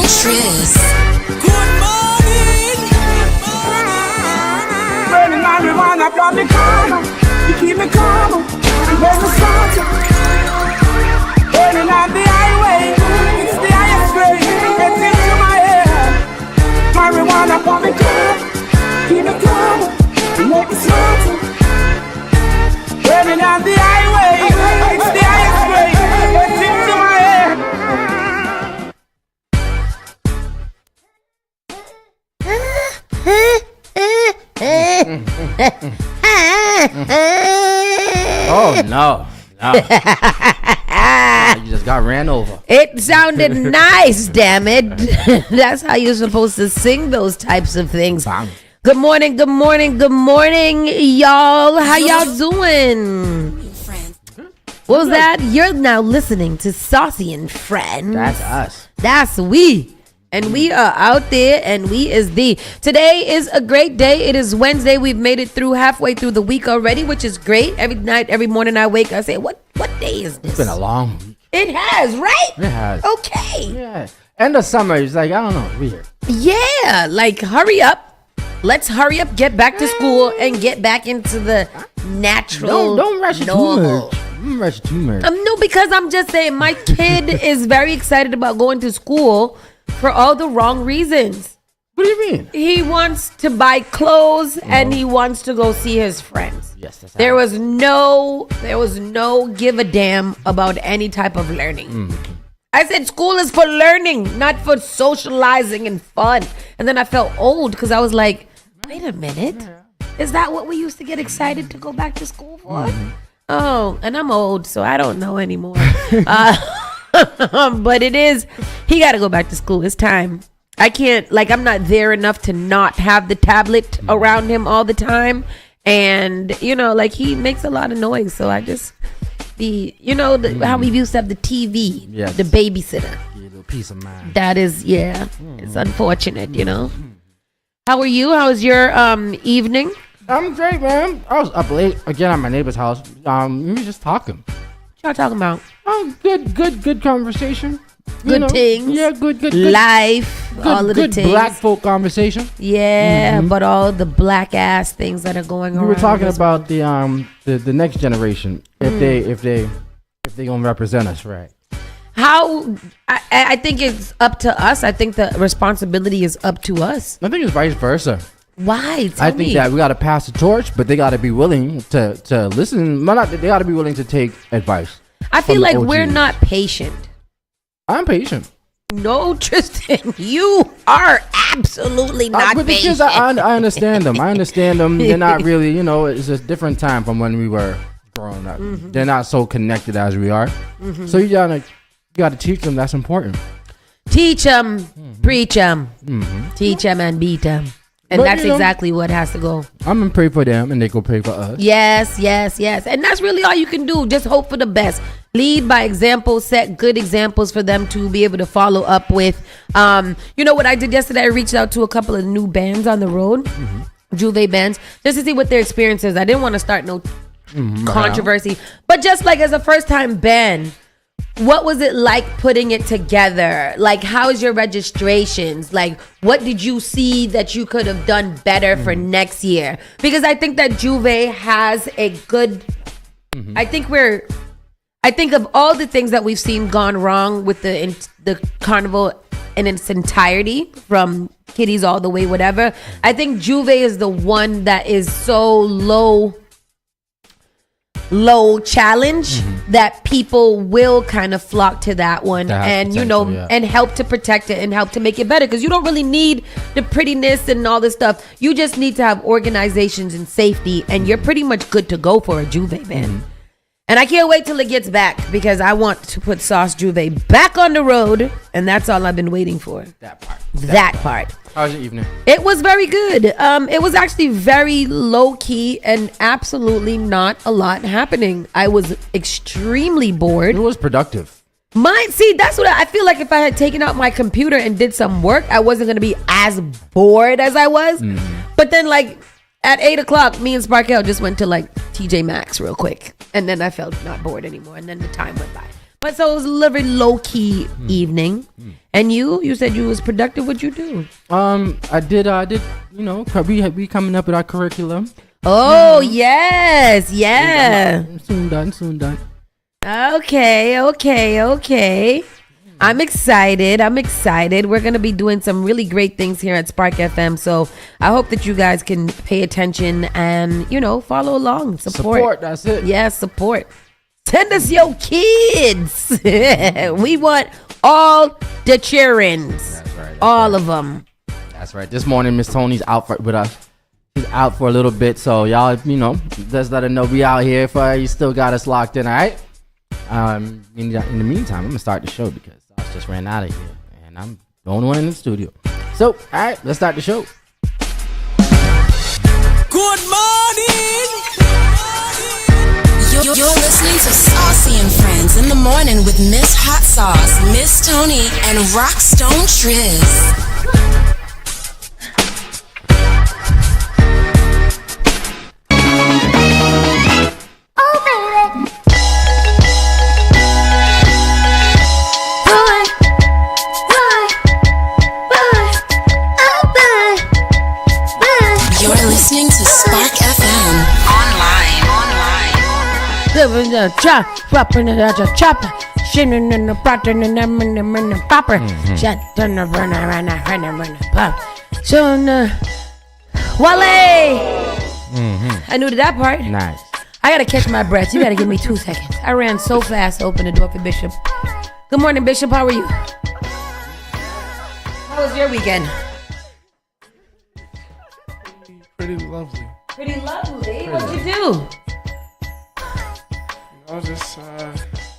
Tris. Good morning. Burning marijuana from the corner, you keep me calm. When the sun's burning on the highway, it's the highest grade. Gets into my head. Marijuana from the corner, keep me calm. Make the sun's burning on the highway, it's the highest grade. Gets into my head. Oh no. You just got ran over. It sounded nice, damn it. That's how you're supposed to sing those types of things. Bang. Good morning, good morning, good morning, y'all. How y'all doing? What was that? You're now listening to Saucy and Friends. That's us. That's we. And we are out there, and we is the. Today is a great day. It is Wednesday. We've made it through halfway through the week already, which is great. Every night, every morning I wake, I say, what day is this? It's been a long week. It has, right? It has. Okay. Yeah. End of summer is like, I don't know, weird. Yeah, like hurry up. Let's hurry up, get back to school, and get back into the natural. Don't rush it normal. too much. Don't rush it too much. No, because I'm just saying my kid is very excited about going to school for all the wrong reasons. What do you mean? He wants to buy clothes and he wants to go see his friends. Yes, that's There was no give a damn about any type of learning. I said school is for learning, not for socializing and fun. And then I felt old because I was like, wait a minute. Is that what we used to get excited to go back to school for? Oh, and I'm old, so I don't know anymore. But it is, he got to go back to school. It's time. I can't, I'm not there enough to not have the tablet around him all the time. And, he makes a lot of noise. So I just how we used to have the TV, Yes. the babysitter. Yeah, a little peace of mind. That is, it's unfortunate, How are you? How was your evening? I'm great, man. I was up late again at my neighbor's house. We were just talking. What y'all talking about? Oh, good conversation. Good things. Yeah, good. Life. All of the good things. black folk conversation. Yeah, but all the black ass things that are going on. We were talking about the next generation. If they gonna represent us, right? How I think it's up to us. I think the responsibility is up to us. I think it's vice versa. Why? I think that we gotta pass the torch, but they gotta be willing to listen. They gotta be willing to take advice. I feel like OGs. we're not patient. I'm patient. No, Tristan, you are absolutely not But the patient. kids, I understand them. They're not really, it's a different time from when we were growing up. They're not so connected as we are. So you gotta teach them. That's important. Teach them, preach them, teach them and beat them. And But, that's exactly what has to go. I'm gonna pray for them, and they go pray for us. Yes. And that's really all you can do. Just hope for the best. Lead by example. Set good examples for them to be able to follow up with. You know what I did yesterday? I reached out to a couple of new bands on the road, Juve bands, just to see what their experience is. I didn't want to start no controversy, but just as a first time band, what was it like putting it together? How's your registrations? What did you see that you could have done better for next year? Because I think that Juve has a good, I think of all the things that we've seen gone wrong with the carnival in its entirety, from kiddies all the way, whatever. I think Juve is the one that is so low challenge that people will kind of flock to that one, and and help to protect it and help to make it better, because you don't really need the prettiness and all this stuff. You just need to have organizations and safety, and you're pretty much good to go for a Juve band. And I can't wait till it gets back, because I want to put Sauce Juve back on the road, and that's all I've been waiting for. That part. How was your evening? It was very good. It was actually very low key and absolutely not a lot happening. I was extremely bored. It was productive. That's what I feel like. If I had taken out my computer and did some work, I wasn't going to be as bored as I was. But then at 8:00, me and Sparkell just went to TJ Maxx real quick. And then I felt not bored anymore. And then the time went by. But so it was a very low key evening. And you said you was productive. What'd you do? I did. You know, we coming up with our curriculum. Oh yes, yeah. Soon done. Okay. I'm excited. We're going to be doing some really great things here at Spark FM. So I hope that you guys can pay attention and, you know, follow along. Support. That's it. Yeah, support. Send us your kids. We want all the cheerings. That's right. All of them. That's right. This morning, Miss Tony's out with us. She's out for a little bit. So y'all, you know, just let her know we out here for you. Still got us locked in, all right? In the meantime, I'm going to start the show because I just ran out of here. And I'm the only one in the studio. So, all right, let's start the show. Good morning. You're listening to Saucy and Friends in the morning with Miss Hot Sauce, Miss Tony, and Rockstone Triz. Listening to Spark FM online. Dropping it out your chopper. Shinning in the bottom and I'm in the popper. Shut down the runner. So, Wale. I knew that part. Nice. I gotta catch my breath. You gotta give me 2 seconds. I ran so fast to open the door for Bishop. Good morning, Bishop. How are you? How was your weekend? Pretty lovely. Pretty lovely. What'd you do? I was just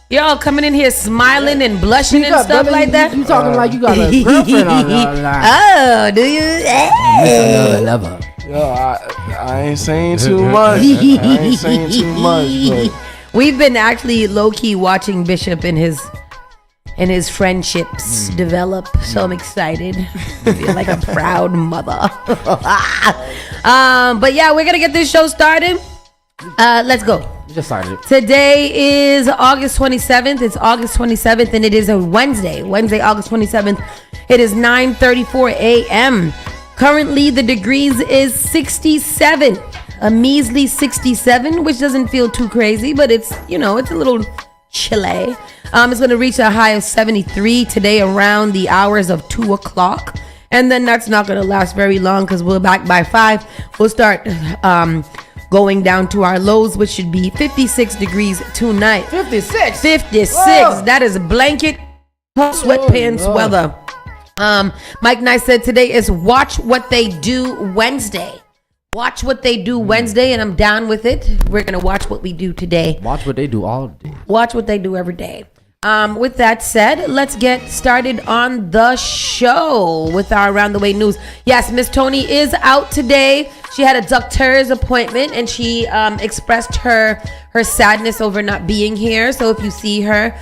Y'all coming in here smiling and blushing and up, stuff brother. like that? You talking like you got a girlfriend on the line. Oh, do you? Hey. Lover. yo, I ain't saying too much. But We've been actually low-key watching Bishop and his friendships develop. So I'm excited. I feel like a proud mother. But yeah, we're gonna get this show started. Let's go. Just started it. Today is August 27th. It's August 27th, and it is a Wednesday, August 27th. It is 9:34 a.m. Currently, the degrees is 67, a measly 67, which doesn't feel too crazy, but it's, you know, it's a little chilly. It's going to reach a high of 73 today around the hours of 2 o'clock. And then that's not going to last very long because we're back by 5. We'll start going down to our lows, which should be 56 degrees tonight. 56. 56. Whoa. That is blanket, sweatpants weather. Mike Nice said today is Watch What They Do Wednesday. Watch What They Do Wednesday, and I'm down with it. We're going to watch what we do today. Watch what they do all day. Watch what they do every day. With that said, let's get started on the show with our Around the Way news. Yes, Miss Tony is out today. She had a doctor's appointment, and she expressed her sadness over not being here. So if you see her,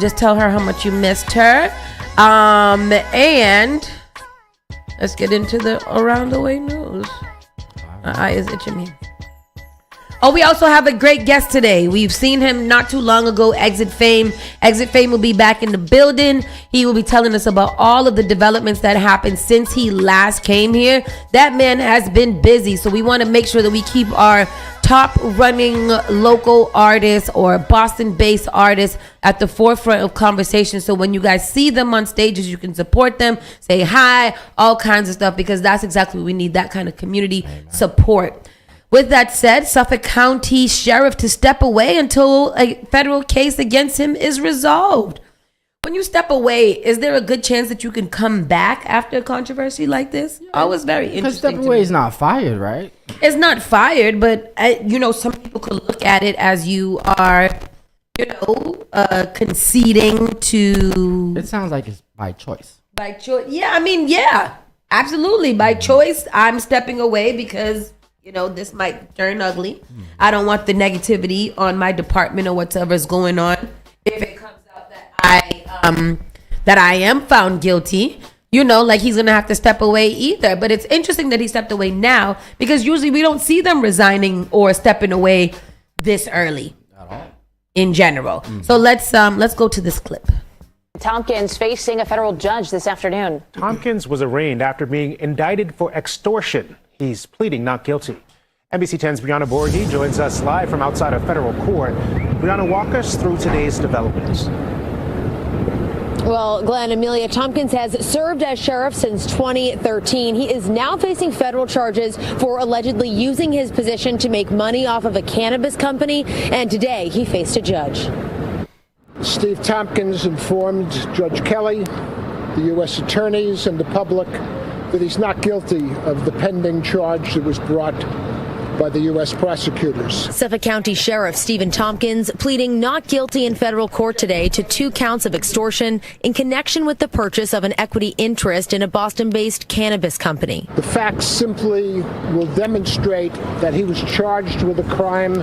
just tell her how much you missed her. And let's get into the Around the Way news. My eye is itching me. Oh, we also have a great guest today. We've seen him not too long ago, Exit Fame. Exit Fame will be back in the building. He will be telling us about all of the developments that happened since he last came here. That man has been busy, so we want to make sure that we keep our top running local artists or Boston-based artists at the forefront of conversation. So when you guys see them on stages, you can support them, say hi, all kinds of stuff, because that's exactly what we need, that kind of community support. With that said, Suffolk County Sheriff to step away until a federal case against him is resolved. When you step away, is there a good chance that you can come back after a controversy like this? Oh, it's very interesting. Because step away is not fired, right? It's not fired, but you know, some people could look at it as you are, you know, conceding to. It sounds like it's by choice. By choice, yeah. I mean, yeah, absolutely. By choice, I'm stepping away because, you know, this might turn ugly. I don't want the negativity on my department or whatever's going on. If it comes out that I am found guilty, you know, like he's gonna have to step away either. But it's interesting that he stepped away now, because usually we don't see them resigning or stepping away this early. in general. So let's go to this clip. Tompkins facing a federal judge this afternoon. Tompkins was arraigned after being indicted for extortion. He's pleading not guilty. NBC 10's Brianna Borghi joins us live from outside of federal court. Brianna, walk us through today's developments. Well, Glenn, Amelia, Tompkins has served as sheriff since 2013. He is now facing federal charges for allegedly using his position to make money off of a cannabis company. And today he faced a judge. Steve Tompkins informed Judge Kelly, the U.S. attorneys, and the public that he's not guilty of the pending charge that was brought by the U.S. prosecutors. Suffolk County Sheriff Stephen Tompkins pleading not guilty in federal court today to 2 counts of extortion in connection with the purchase of an equity interest in a Boston-based cannabis company. The facts simply will demonstrate that he was charged with a crime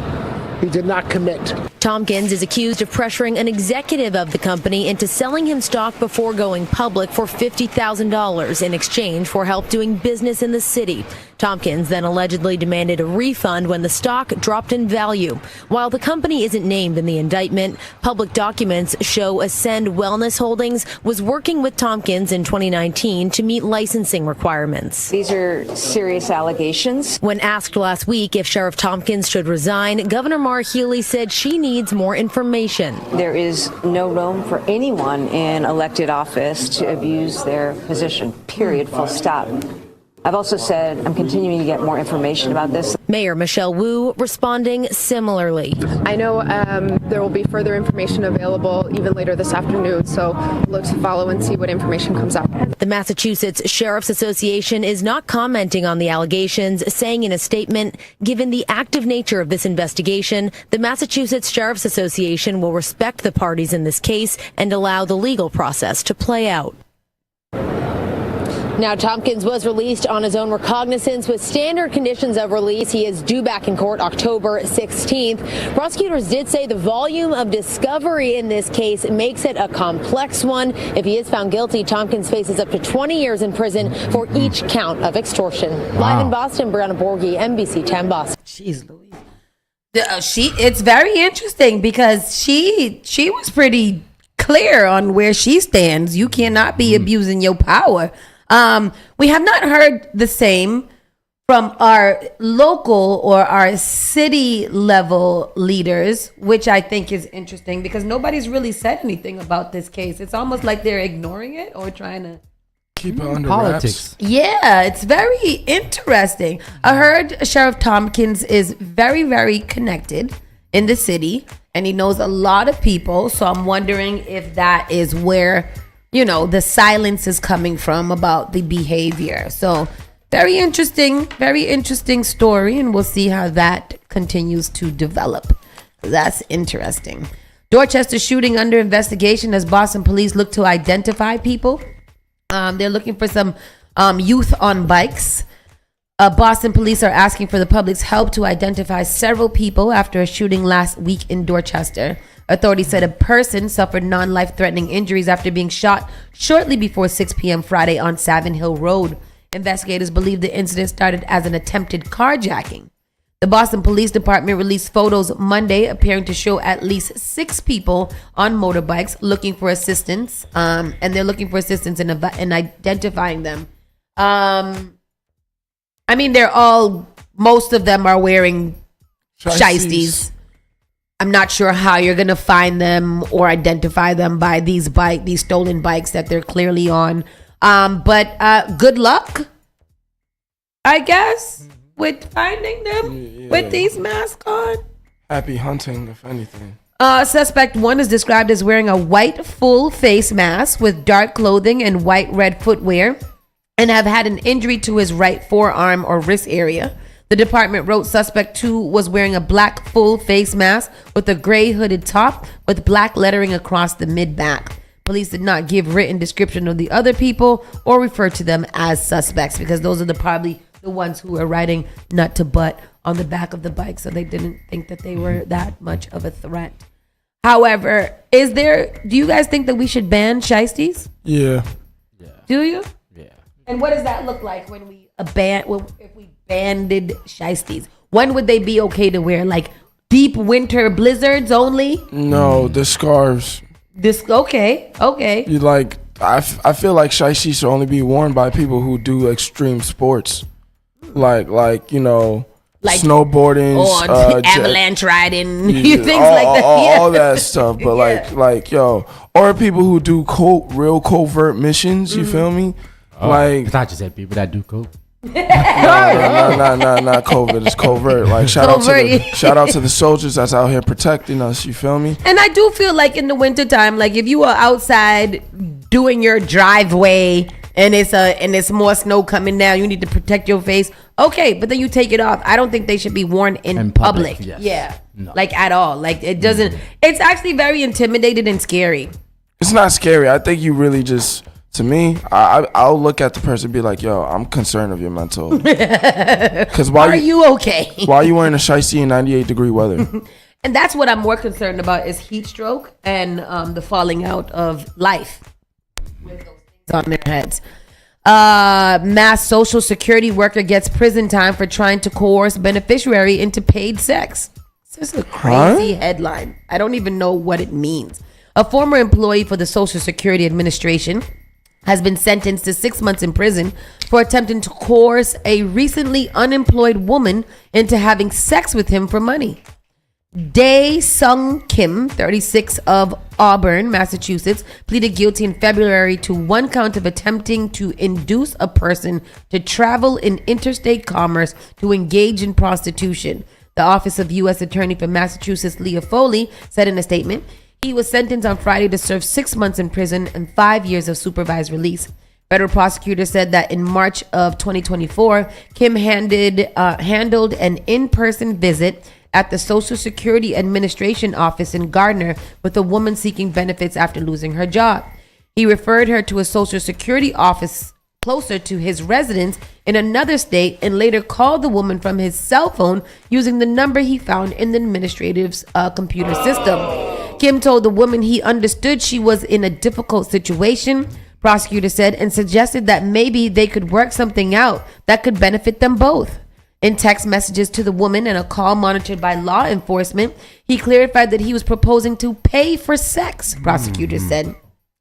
he did not commit. Tompkins is accused of pressuring an executive of the company into selling him stock before going public for $50,000 in exchange for help doing business in the city. Tompkins then allegedly demanded a refund when the stock dropped in value. While the company isn't named in the indictment, public documents show Ascend Wellness Holdings was working with Tompkins in 2019 to meet licensing requirements. These are serious allegations. When asked last week if Sheriff Tompkins should resign, Governor Maura Healey said she needs more information. There is no room for anyone in elected office to abuse their position, period, full stop. I've also said I'm continuing to get more information about this. Mayor Michelle Wu responding similarly. I know there will be further information available even later this afternoon, so look to follow and see what information comes out. The Massachusetts Sheriff's Association is not commenting on the allegations, saying in a statement, given the active nature of this investigation, the Massachusetts Sheriff's Association will respect the parties in this case and allow the legal process to play out. Now, Tompkins was released on his own recognizance with standard conditions of release. He is due back in court October 16th. Prosecutors did say the volume of discovery in this case makes it a complex one. If he is found guilty, Tompkins faces up to 20 years in prison for each count of extortion. Wow. Live in Boston, Brianna Borghi, NBC 10 Boston. Jeez Louise. It's very interesting because she was pretty clear on where she stands. You cannot be abusing your power. We have not heard the same from our local or our city level leaders, which I think is interesting because nobody's really said anything about this case. It's almost like they're ignoring it or trying to keep it under politics. wraps. Yeah, it's very interesting. I heard Sheriff Tompkins is very, very connected in the city and he knows a lot of people. So I'm wondering if that is where, the silence is coming from about the behavior. So very interesting story. And we'll see how that continues to develop. That's interesting. Dorchester shooting under investigation as Boston police look to identify people. They're looking for some youth on bikes. Boston police are asking for the public's help to identify several people after a shooting last week in Dorchester. Authorities said a person suffered non-life-threatening injuries after being shot shortly before 6 p.m. Friday on Savin Hill Road. Investigators believe the incident started as an attempted carjacking. The Boston Police Department released photos Monday appearing to show at least 6 people on motorbikes looking for assistance, and they're looking for assistance in identifying them. Most of them are wearing shiesties. I'm not sure how you're going to find them or identify them by these stolen bikes that they're clearly on. But good luck, I guess, with finding them with these masks on. Happy hunting, if anything. Suspect 1 is described as wearing a white full face mask with dark clothing and white-red footwear and have had an injury to his right forearm or wrist area. The department wrote suspect 2 was wearing a black full face mask with a gray hooded top with black lettering across the mid-back. Police did not give written description of the other people or refer to them as suspects because those are probably the ones who were riding nut to butt on the back of the bike, so they didn't think that they were that much of a threat. However, do you guys think that we should ban shiesties? Yeah. Do you? Yeah. And what does that look like when we if we banded shiesties? When would they be okay to wear? Like deep winter blizzards only? No, the scarves. Okay. You like, I feel like shiesty should only be worn by people who do extreme sports. Like you know, like snowboarding, or avalanche riding, things like that. All that stuff. But like yo, or people who do real covert missions. You feel me? Like, I thought you said people that do coke. not COVID. It's covert. Like shout out to the soldiers that's out here protecting us. You feel me? And I do feel like in the wintertime, like if you are outside doing your driveway and it's more snow coming down, you need to protect your face. Okay, but then you take it off. I don't think they should be worn in public. Yes. Yeah, no. Like at all. Like it doesn't. It's actually very intimidating and scary. It's not scary. I think you really just. To me, I'll look at the person and be like, yo, I'm concerned of your mental. Because Are you okay? Why are you wearing a shiesty in 98-degree weather? And that's what I'm more concerned about is heat stroke and the falling out of life with those things on their heads. Mass social security worker gets prison time for trying to coerce beneficiary into paid sex. This is a crazy headline. I don't even know what it means. A former employee for the Social Security Administration has been sentenced to 6 months in prison for attempting to coerce a recently unemployed woman into having sex with him for money. Dae Sung Kim, 36, of Auburn, Massachusetts, pleaded guilty in February to one count of attempting to induce a person to travel in interstate commerce to engage in prostitution. The Office of U.S. Attorney for Massachusetts, Leah Foley, said in a statement, he was sentenced on Friday to serve 6 months in prison and 5 years of supervised release. Federal prosecutors said that in March of 2024, Kim handled an in-person visit at the Social Security Administration office in Gardner with a woman seeking benefits after losing her job. He referred her to a Social Security office closer to his residence in another state and later called the woman from his cell phone using the number he found in the administrative's computer system. Kim told the woman he understood she was in a difficult situation, prosecutor said, and suggested that maybe they could work something out that could benefit them both. In text messages to the woman and a call monitored by law enforcement, he clarified that he was proposing to pay for sex, prosecutors said.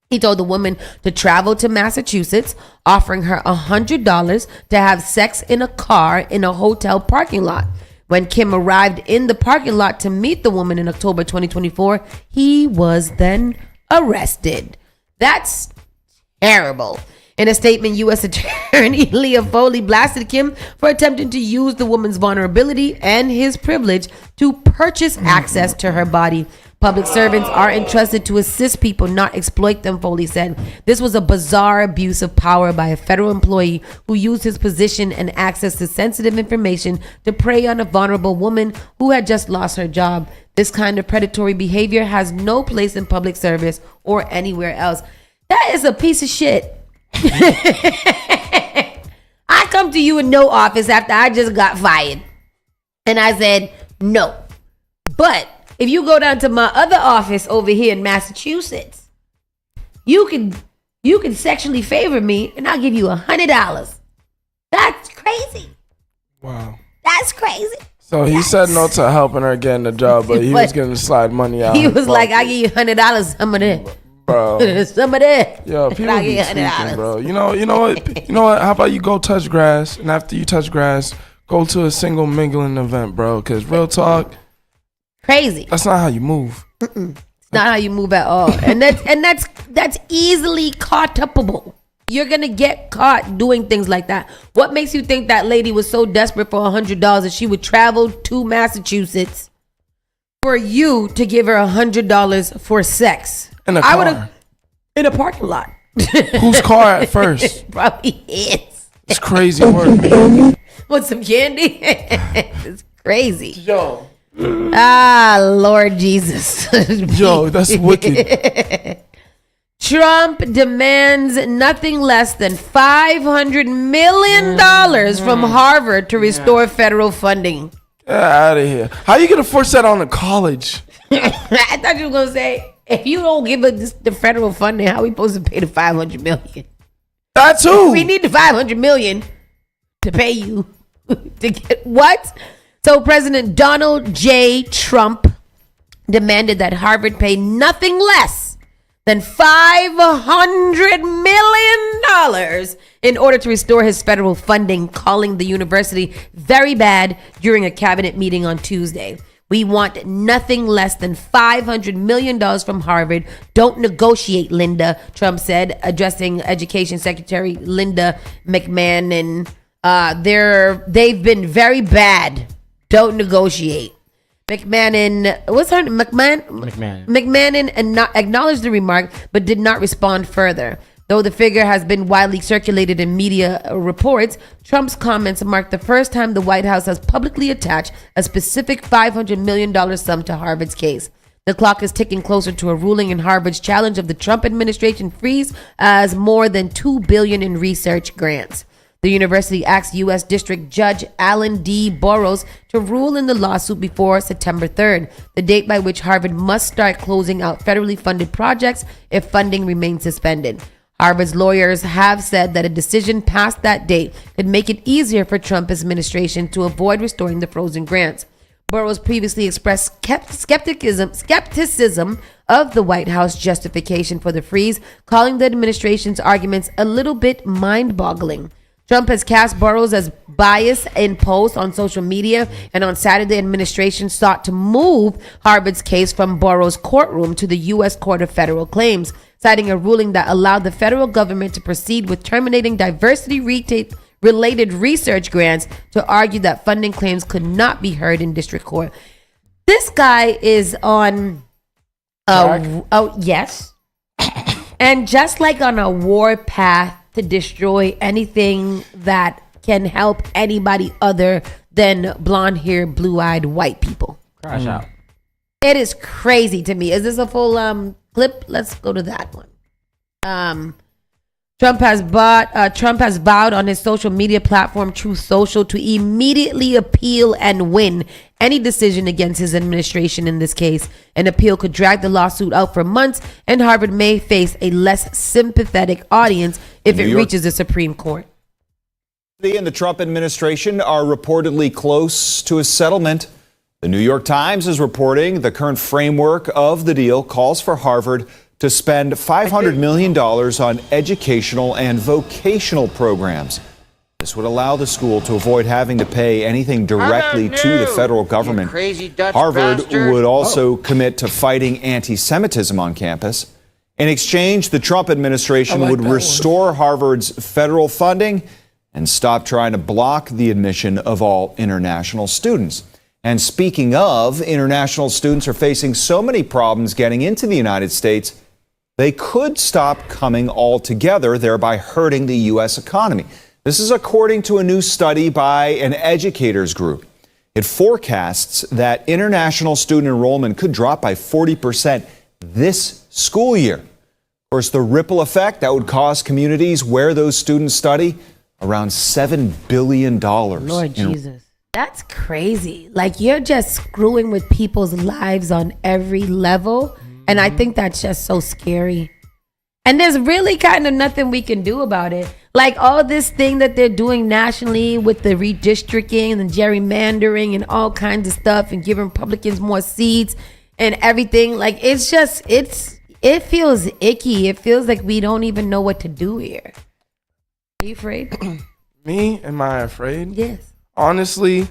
He told the woman to travel to Massachusetts, offering her $100 to have sex in a car in a hotel parking lot. When Kim arrived in the parking lot to meet the woman in October 2024, he was then arrested. That's terrible. In a statement, U.S. Attorney Leah Foley blasted Kim for attempting to use the woman's vulnerability and his privilege to purchase access to her body. Public servants are entrusted to assist people, not exploit them, Foley said. This was a bizarre abuse of power by a federal employee who used his position and access to sensitive information to prey on a vulnerable woman who had just lost her job. This kind of predatory behavior has no place in public service or anywhere else. That is a piece of shit. I come to you in no office after I just got fired. And I said, no. But if you go down to my other office over here in Massachusetts, you can sexually favor me and I'll give you $100. That's crazy. Wow. That's crazy. So he said no to helping her get in the job, but he was going to slide money out. He was like, I give you $100, some of that. Bro. Some of that. Yo, people be tweaking, bro. You know what? You know what? How about you go touch grass, and after you touch grass, go to a single mingling event, bro? Because real talk, crazy. That's not how you move. It's not how you move at all, and that's easily caught upable. You're gonna get caught doing things like that. What makes you think that lady was so desperate for $100 that she would travel to Massachusetts for you to give her $100 for sex? In a car. In a parking lot. Whose car at first? Probably his. It's crazy work. Want some candy? It's crazy. Yo. Lord Jesus. Yo, that's wicked. Trump demands nothing less than $500 million from Harvard to restore federal funding. Get out of here. How you going to force that on a college? I thought you were going to say, if you don't give us the federal funding, how are we supposed to pay the $500 million? That too. We need the $500 million to pay you to get what? So President Donald J. Trump demanded that Harvard pay nothing less than $500 million in order to restore his federal funding, calling the university very bad during a cabinet meeting on Tuesday. We want nothing less than $500 million from Harvard. Don't negotiate, Linda, Trump said, addressing Education Secretary Linda McMahon. And they've been very bad. Don't negotiate. McMahon acknowledged the remark, but did not respond further. Though the figure has been widely circulated in media reports, Trump's comments mark the first time the White House has publicly attached a specific $500 million sum to Harvard's case. The clock is ticking closer to a ruling in Harvard's challenge of the Trump administration freeze as more than $2 billion in research grants. The university asked U.S. District Judge Alan D. Burroughs to rule in the lawsuit before September 3rd, the date by which Harvard must start closing out federally funded projects if funding remains suspended. Harvard's lawyers have said that a decision past that date could make it easier for Trump administration to avoid restoring the frozen grants. Burroughs previously expressed skepticism of the White House justification for the freeze, calling the administration's arguments a little bit mind-boggling. Trump has cast Burroughs as biased in posts on social media, and on Saturday, administration sought to move Harvard's case from Burroughs' courtroom to the U.S. Court of Federal Claims, citing a ruling that allowed the federal government to proceed with terminating diversity-related research grants to argue that funding claims could not be heard in district court. This guy is on... yes. And just like on a war path to destroy anything that can help anybody other than blonde-haired, blue-eyed white people. Crash out. It is crazy to me. Is this a full clip? Let's go to that one. Trump has vowed on his social media platform Truth Social to immediately appeal and win any decision against his administration in this case. An appeal could drag the lawsuit out for months, and Harvard may face a less sympathetic audience if it reaches the Supreme Court. And the Trump administration are reportedly close to a settlement. The New York Times is reporting the current framework of the deal calls for Harvard to spend $500 million on educational and vocational programs. This would allow the school to avoid having to pay anything directly to the federal government. Harvard would also commit to fighting anti-Semitism on campus. In exchange, the Trump administration would restore Harvard's federal funding and stop trying to block the admission of all international students. And speaking of, international students are facing so many problems getting into the United States, they could stop coming altogether, thereby hurting the U.S. economy. This is according to a new study by an educators group. It forecasts that international student enrollment could drop by 40% this school year. Of course, the ripple effect that would cost communities where those students study around $7 billion. Lord Jesus. That's crazy. Like, you're just screwing with people's lives on every level. And I think that's just so scary. And there's really kind of nothing we can do about it. Like, all this thing that they're doing nationally with the redistricting and the gerrymandering and all kinds of stuff and giving Republicans more seats and everything. Like, it's just, it feels icky. It feels like we don't even know what to do here. Are you afraid? Me? Am I afraid? Yes. Honestly,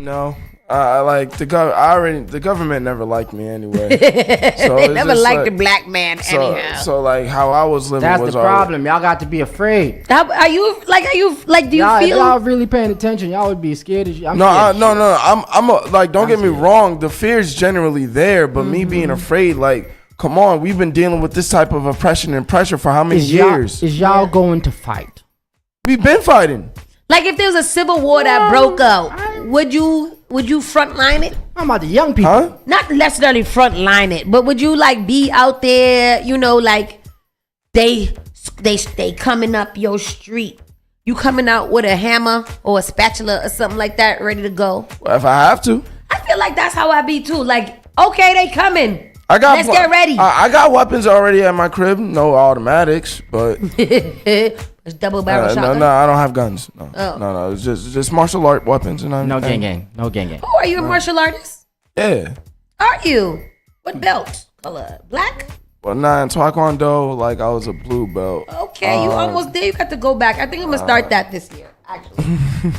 no. The government never liked me anyway. So they never liked the black man anyhow. So like how I was living That's was the problem. Y'all got to be afraid. Do you feel? If y'all really paying attention, y'all would be scared. No. Don't get me wrong. The fear is generally there, but me being afraid, like, come on, we've been dealing with this type of oppression and pressure for how many years? Is y'all going to fight? We've been fighting. Like, if there was a civil war that broke out, would you frontline it? I'm about the young people. Huh? Not necessarily frontline it, but would you like be out there? You know, like they coming up your street. You coming out with a hammer or a spatula or something like that, ready to go. Well, if I have to. I feel like that's how I be too. Like, okay, they coming. Let's get ready. I got weapons already at my crib. No automatics, but It's double barrel shotgun? No, I don't have guns. No, Oh. no. It's just martial art weapons. And No gang. No gang. Oh, are you a martial artist? Yeah. Are you? What belt? Color? Black? Well, nah, in Taekwondo, like I was a blue belt. Okay, you almost there. You got to go back. I think I'm gonna start that this year. Actually,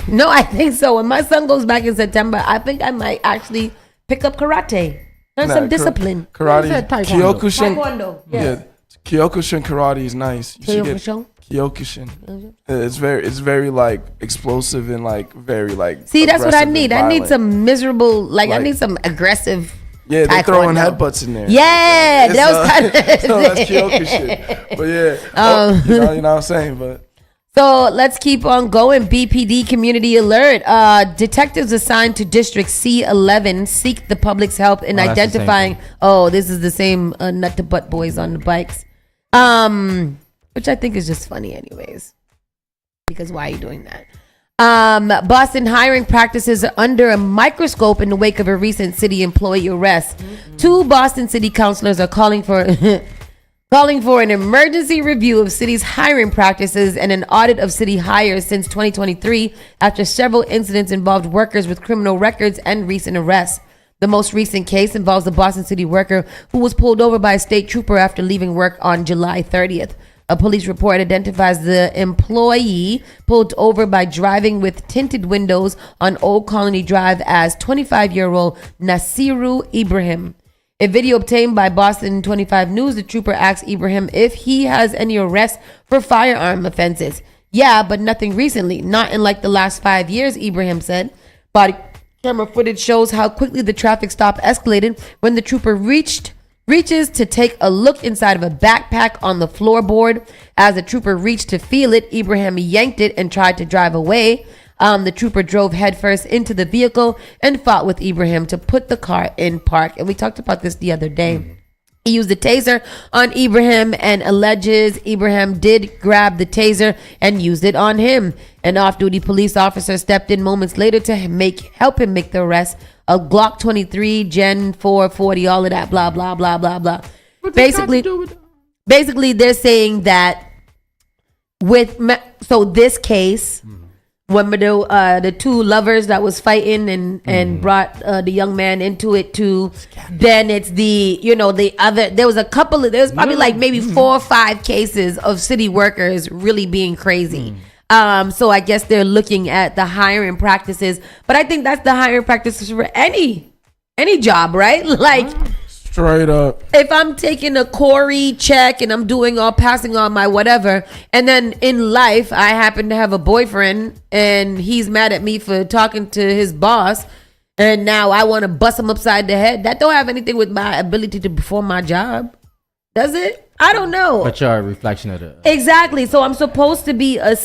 no, I think so. When my son goes back in September, I think I might actually pick up karate. Learn some discipline. Karate. Kyokushin. Taekwondo. Yeah. Kyokushin karate is nice. You should get Kyokushin? Kyokushin. It's very like explosive and like very like. See, that's what I aggressive need. and I need violent. some miserable, like I need some aggressive. Yeah, they're throwing Taekwondo. headbutts in there. Yeah, that was kind of. So that's Kyokushin. But yeah, you know what I'm saying. But so let's keep on going. BPD community alert. Detectives assigned to District C11 seek the public's help in that's the same identifying. thing. Oh, this is the same nut to butt boys on the bikes. Which I think is just funny, anyways. Because why are you doing that? Boston hiring practices are under a microscope in the wake of a recent city employee arrest. Two Boston city councilors are calling for an emergency review of city's hiring practices and an audit of city hires since 2023 after several incidents involved workers with criminal records and recent arrests. The most recent case involves a Boston city worker who was pulled over by a state trooper after leaving work on July 30th. A police report identifies the employee pulled over by driving with tinted windows on Old Colony Drive as 25-year-old Nasiru Ibrahim. A video obtained by Boston 25 News, the trooper asked Ibrahim if he has any arrests for firearm offenses. Yeah, but nothing recently. Not in like the last 5 years, Ibrahim said. Body camera footage shows how quickly the traffic stop escalated when the trooper reaches to take a look inside of a backpack on the floorboard. As the trooper reached to feel it, Ibrahim yanked it and tried to drive away. The trooper drove headfirst into the vehicle and fought with Ibrahim to put the car in park. And we talked about this the other day. He used the taser on Ibrahim and alleges Ibrahim did grab the taser and used it on him. An off-duty police officer stepped in moments later to help him make the arrest. A Glock 23, Gen 440, all of that, blah, blah, blah, blah, blah. Basically, they're saying that this case, when the two lovers that was fighting and brought the young man into it too, then it's the other, there was probably like maybe 4 or 5 cases of city workers really being crazy. So I guess they're looking at the hiring practices, but I think that's the hiring practices for any job, right? Like straight up, if I'm taking a Corey check and I'm passing on my whatever, and then in life I happen to have a boyfriend and he's mad at me for talking to his boss, and now I want to bust him upside the head, that don't have anything with my ability to perform my job, does it? I don't know. But you're a reflection of the. Exactly. So I'm supposed to be a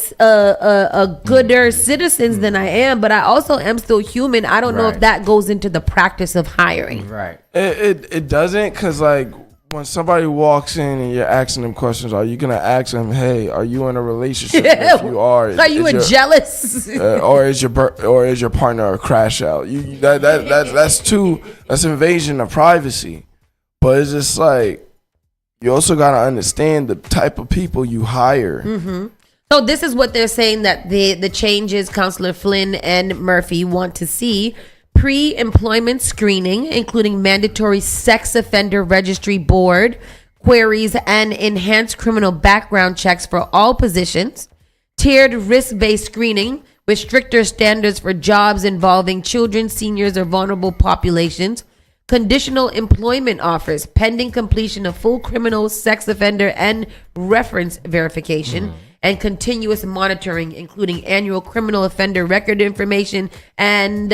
gooder citizen than I am, but I also am still human. I don't know if that goes into the practice of hiring. Right. It doesn't, because like when somebody walks in and you're asking them questions, are you gonna ask them, hey, are you in a relationship? If you are you jealous? Or is your partner a crash out? That's invasion of privacy. But it's just like, you also got to understand the type of people you hire. Mm-hmm. So this is what they're saying that the changes Councilor Flynn and Murphy want to see: pre-employment screening, including mandatory sex offender registry board queries and enhanced criminal background checks for all positions, tiered risk-based screening with stricter standards for jobs involving children, seniors, or vulnerable populations, conditional employment offers pending completion of full criminal, sex offender, and reference verification, and continuous monitoring, including annual criminal offender record information and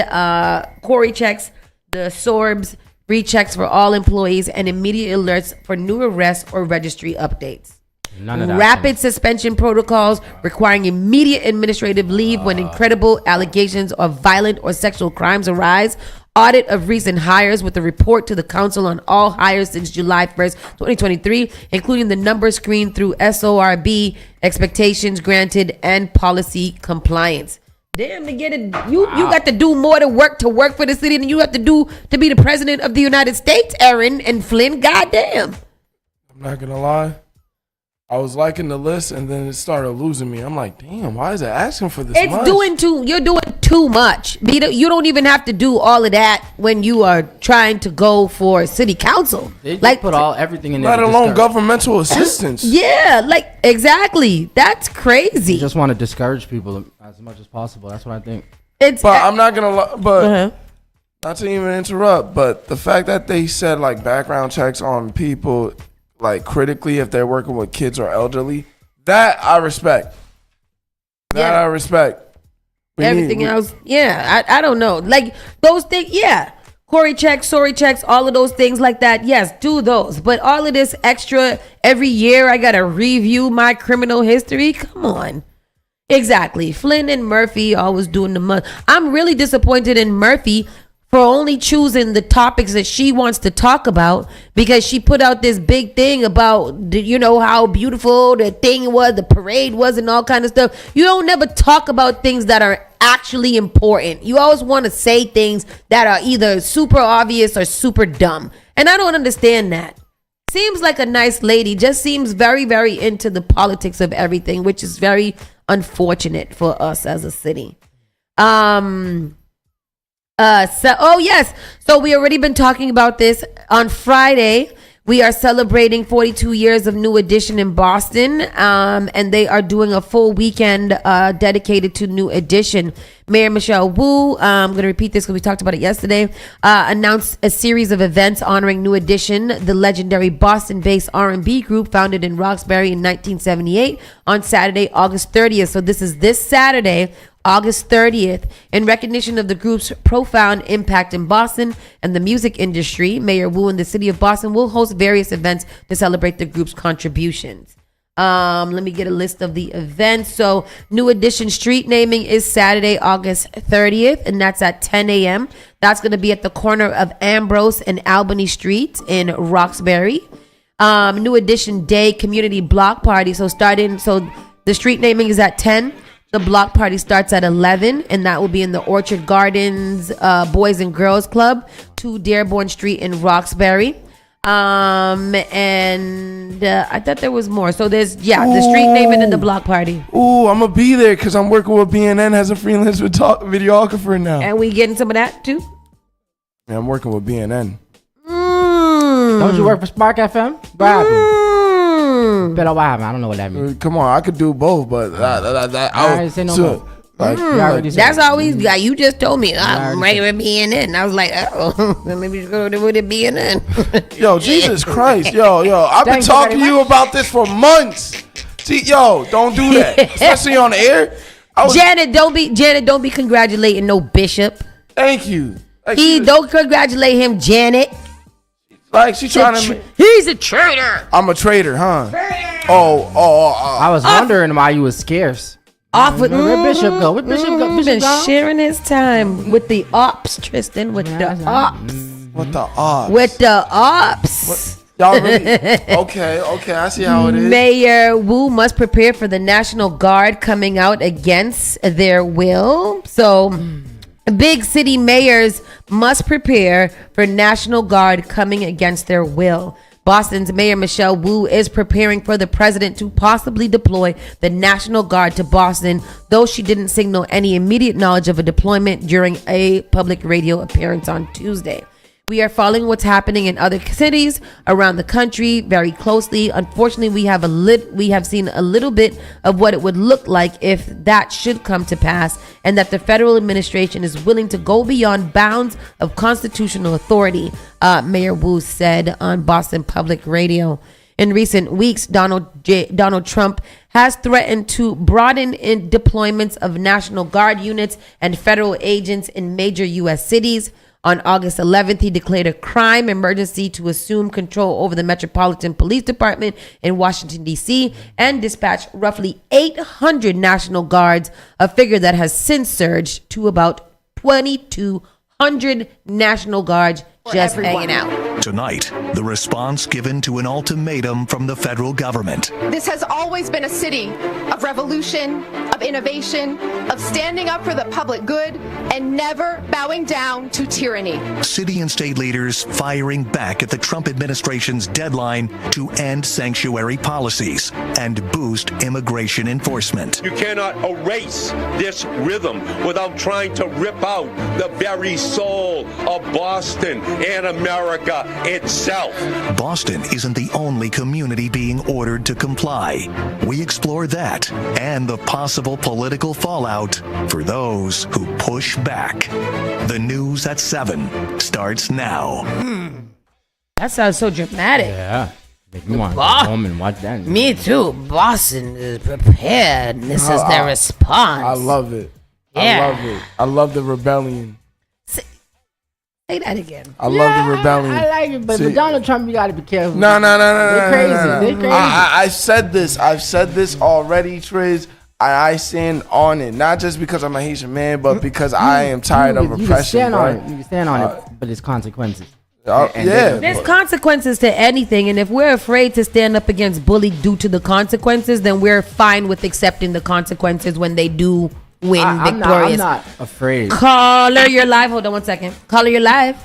Corey checks, the SORBs, rechecks for all employees, and immediate alerts for new arrests or registry updates. None of that. Rapid suspension protocols requiring immediate administrative leave when incredible allegations of violent or sexual crimes arise. Audit of recent hires with a report to the council on all hires since July 1st, 2023, including the numbers screened through SORB, expectations granted, and policy compliance. Damn, to get it, you got to do more to work for the city than you have to do to be the president of the United States, Aaron and Flynn. Goddamn. I'm not gonna lie. I was liking the list, and then it started losing me. I'm like, damn, why is it asking for this much? You're doing too much. You don't even have to do all of that when you are trying to go for city council. They like put everything in there. Let alone governmental assistance. Yeah, like exactly. That's crazy. You just want to discourage people as much as possible. That's what I think. But I'm not gonna. But not to even interrupt. But the fact that they said like background checks on people, like critically, if they're working with kids or elderly, that I respect. I respect. Everything else, I don't know. Like those things, Corey checks, sorry checks, all of those things like that. Yes, do those. But all of this extra every year, I gotta review my criminal history. Come on. Exactly. Flynn and Murphy always doing the month. I'm really disappointed in Murphy for only choosing the topics that she wants to talk about, because she put out this big thing about, how beautiful the thing was, the parade was, and all kind of stuff. You don't never talk about things that are actually important. You always want to say things that are either super obvious or super dumb. And I don't understand that. Seems like a nice lady, just seems very, very into the politics of everything, which is very unfortunate for us as a city. So we already been talking about this. On Friday, we are celebrating 42 years of New Edition in Boston, and they are doing a full weekend dedicated to New Edition. Mayor Michelle Wu, I'm going to repeat this because we talked about it yesterday, announced a series of events honoring New Edition, the legendary Boston-based R&B group founded in Roxbury in 1978, on Saturday, August 30th. So this is this Saturday, August 30th. In recognition of the group's profound impact in Boston and the music industry, Mayor Wu and the city of Boston will host various events to celebrate the group's contributions. Let me get a list of the events. So New Edition street naming is Saturday, August 30th, and that's at 10 a.m. That's going to be at the corner of Ambrose and Albany Street in Roxbury. New Edition Day Community Block Party. So the street naming is at 10. The block party starts at 11, and that will be in the Orchard Gardens Boys and Girls Club, 2 Dearborn Street in Roxbury. And I thought there was more. So there's the street naming and the block party. Ooh, I'm gonna be there because I'm working with BNN as a freelance videographer now. And we getting some of that too. Yeah, I'm working with BNN. Don't you work for Spark FM? What happened? But what happened? I don't know what that means. Come on, I could do both, but I say no more. That's always you just told me I'm right with BNN. And I was like, oh, maybe just go with it BNN. Yo, Jesus Christ, yo, I've been talking to you about this for months. See, don't do that, especially on the air. Janet, don't be congratulating no bishop. Thank you. Don't congratulate him, Janet. Like she's trying to. He's a traitor. I'm a traitor, huh? I was wondering why you was scarce. Off with where Bishop go? Where Bishop go? Bishop been sharing his time with the ops, Tristan. With the ops. What the ops? With the ops. Y'all really? Okay. I see how it is. Mayor Wu must prepare for the National Guard coming out against their will. So, big city mayors must prepare for National Guard coming against their will. Boston's Mayor Michelle Wu is preparing for the president to possibly deploy the National Guard to Boston, though she didn't signal any immediate knowledge of a deployment during a public radio appearance on Tuesday. We are following what's happening in other cities around the country very closely. Unfortunately, we have seen a little bit of what it would look like if that should come to pass, and that the federal administration is willing to go beyond bounds of constitutional authority, Mayor Wu said on Boston Public Radio. In recent weeks, Donald Trump has threatened to broaden in deployments of National Guard units and federal agents in major U.S. cities. On August 11th, he declared a crime emergency to assume control over the Metropolitan Police Department in Washington, D.C., and dispatched roughly 800 National Guards, a figure that has since surged to about 2,200 National Guards just hanging out. Tonight, the response given to an ultimatum from the federal government. This has always been a city of revolution, of innovation, of standing up for the public good, and never bowing down to tyranny. City and state leaders firing back at the Trump administration's deadline to end sanctuary policies and boost immigration enforcement. You cannot erase this rhythm without trying to rip out the very soul of Boston and America itself. Boston isn't the only community being ordered to comply. We explore that and the possible political fallout for those who push back. The news at 7 starts now. That sounds so dramatic. Yeah. Make me want to go home and watch that. Me too. Boston is prepared. This is their response. I love it. Yeah. I love it. I love the rebellion. Say that again. I love the rebellion. I like it, but with Donald Trump, you got to be careful. No. They're crazy. No. They're crazy. I've said this. I've said this already, Triz. I stand on it, not just because I'm a Haitian man, but because I am tired of You oppression. can stand on it. You can stand on it, but it's consequences. Yeah. There's consequences to anything, and if we're afraid to stand up against bully due to the consequences, then we're fine with accepting the consequences when they do win victorious. I'm not afraid. Caller, you're live. Hold on 1 second. Caller, you're live.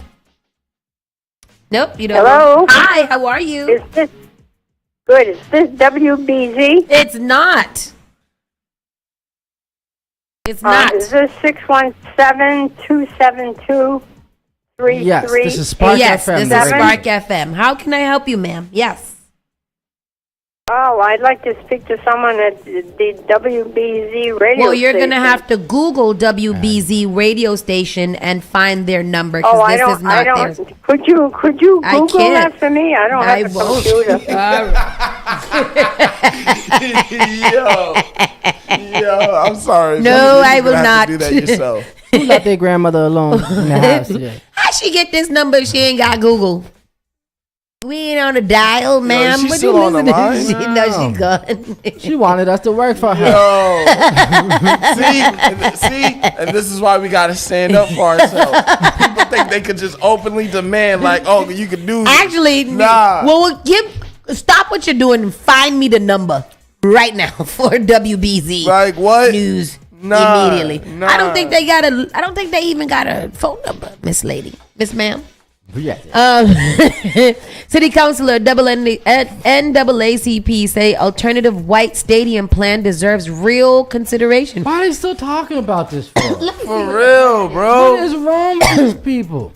Nope, you don't. Hello? Hi, how are you? Is this good? Is this WBZ? It's not. It's not. Is this 617-272-33? Yes, this is Spark yes, FM. This is Spark FM. How can I help you, ma'am? Yes. Oh, I'd like to speak to someone at the WBZ radio Well, you're station. going to have to Google WBZ radio station and find their number because Oh, this is not theirs. Could you Google I can't. that for me? I don't have a computer. Yo, I'm sorry. No, I will You're gonna have to not. do that yourself. Who let their grandmother alone in the house? Yeah. How she get this number if she ain't got Google? We ain't on the dial, ma'am. she What still you on the listening to? line? No, she gone. She wanted us to work for her. Yo. see, and this is why we gotta stand up for ourselves. People think they could just openly demand, like, oh, you can do this. Actually, nah. Well, stop what you're doing and find me the number right now for WBZ. Like what? News Nah, immediately. nah. I don't think they even got a phone number, Miss Ma'am. Yeah. City Councilor NAACP say alternative white stadium plan deserves real consideration. Why are they still talking about this for? For real, bro. What is wrong with these people?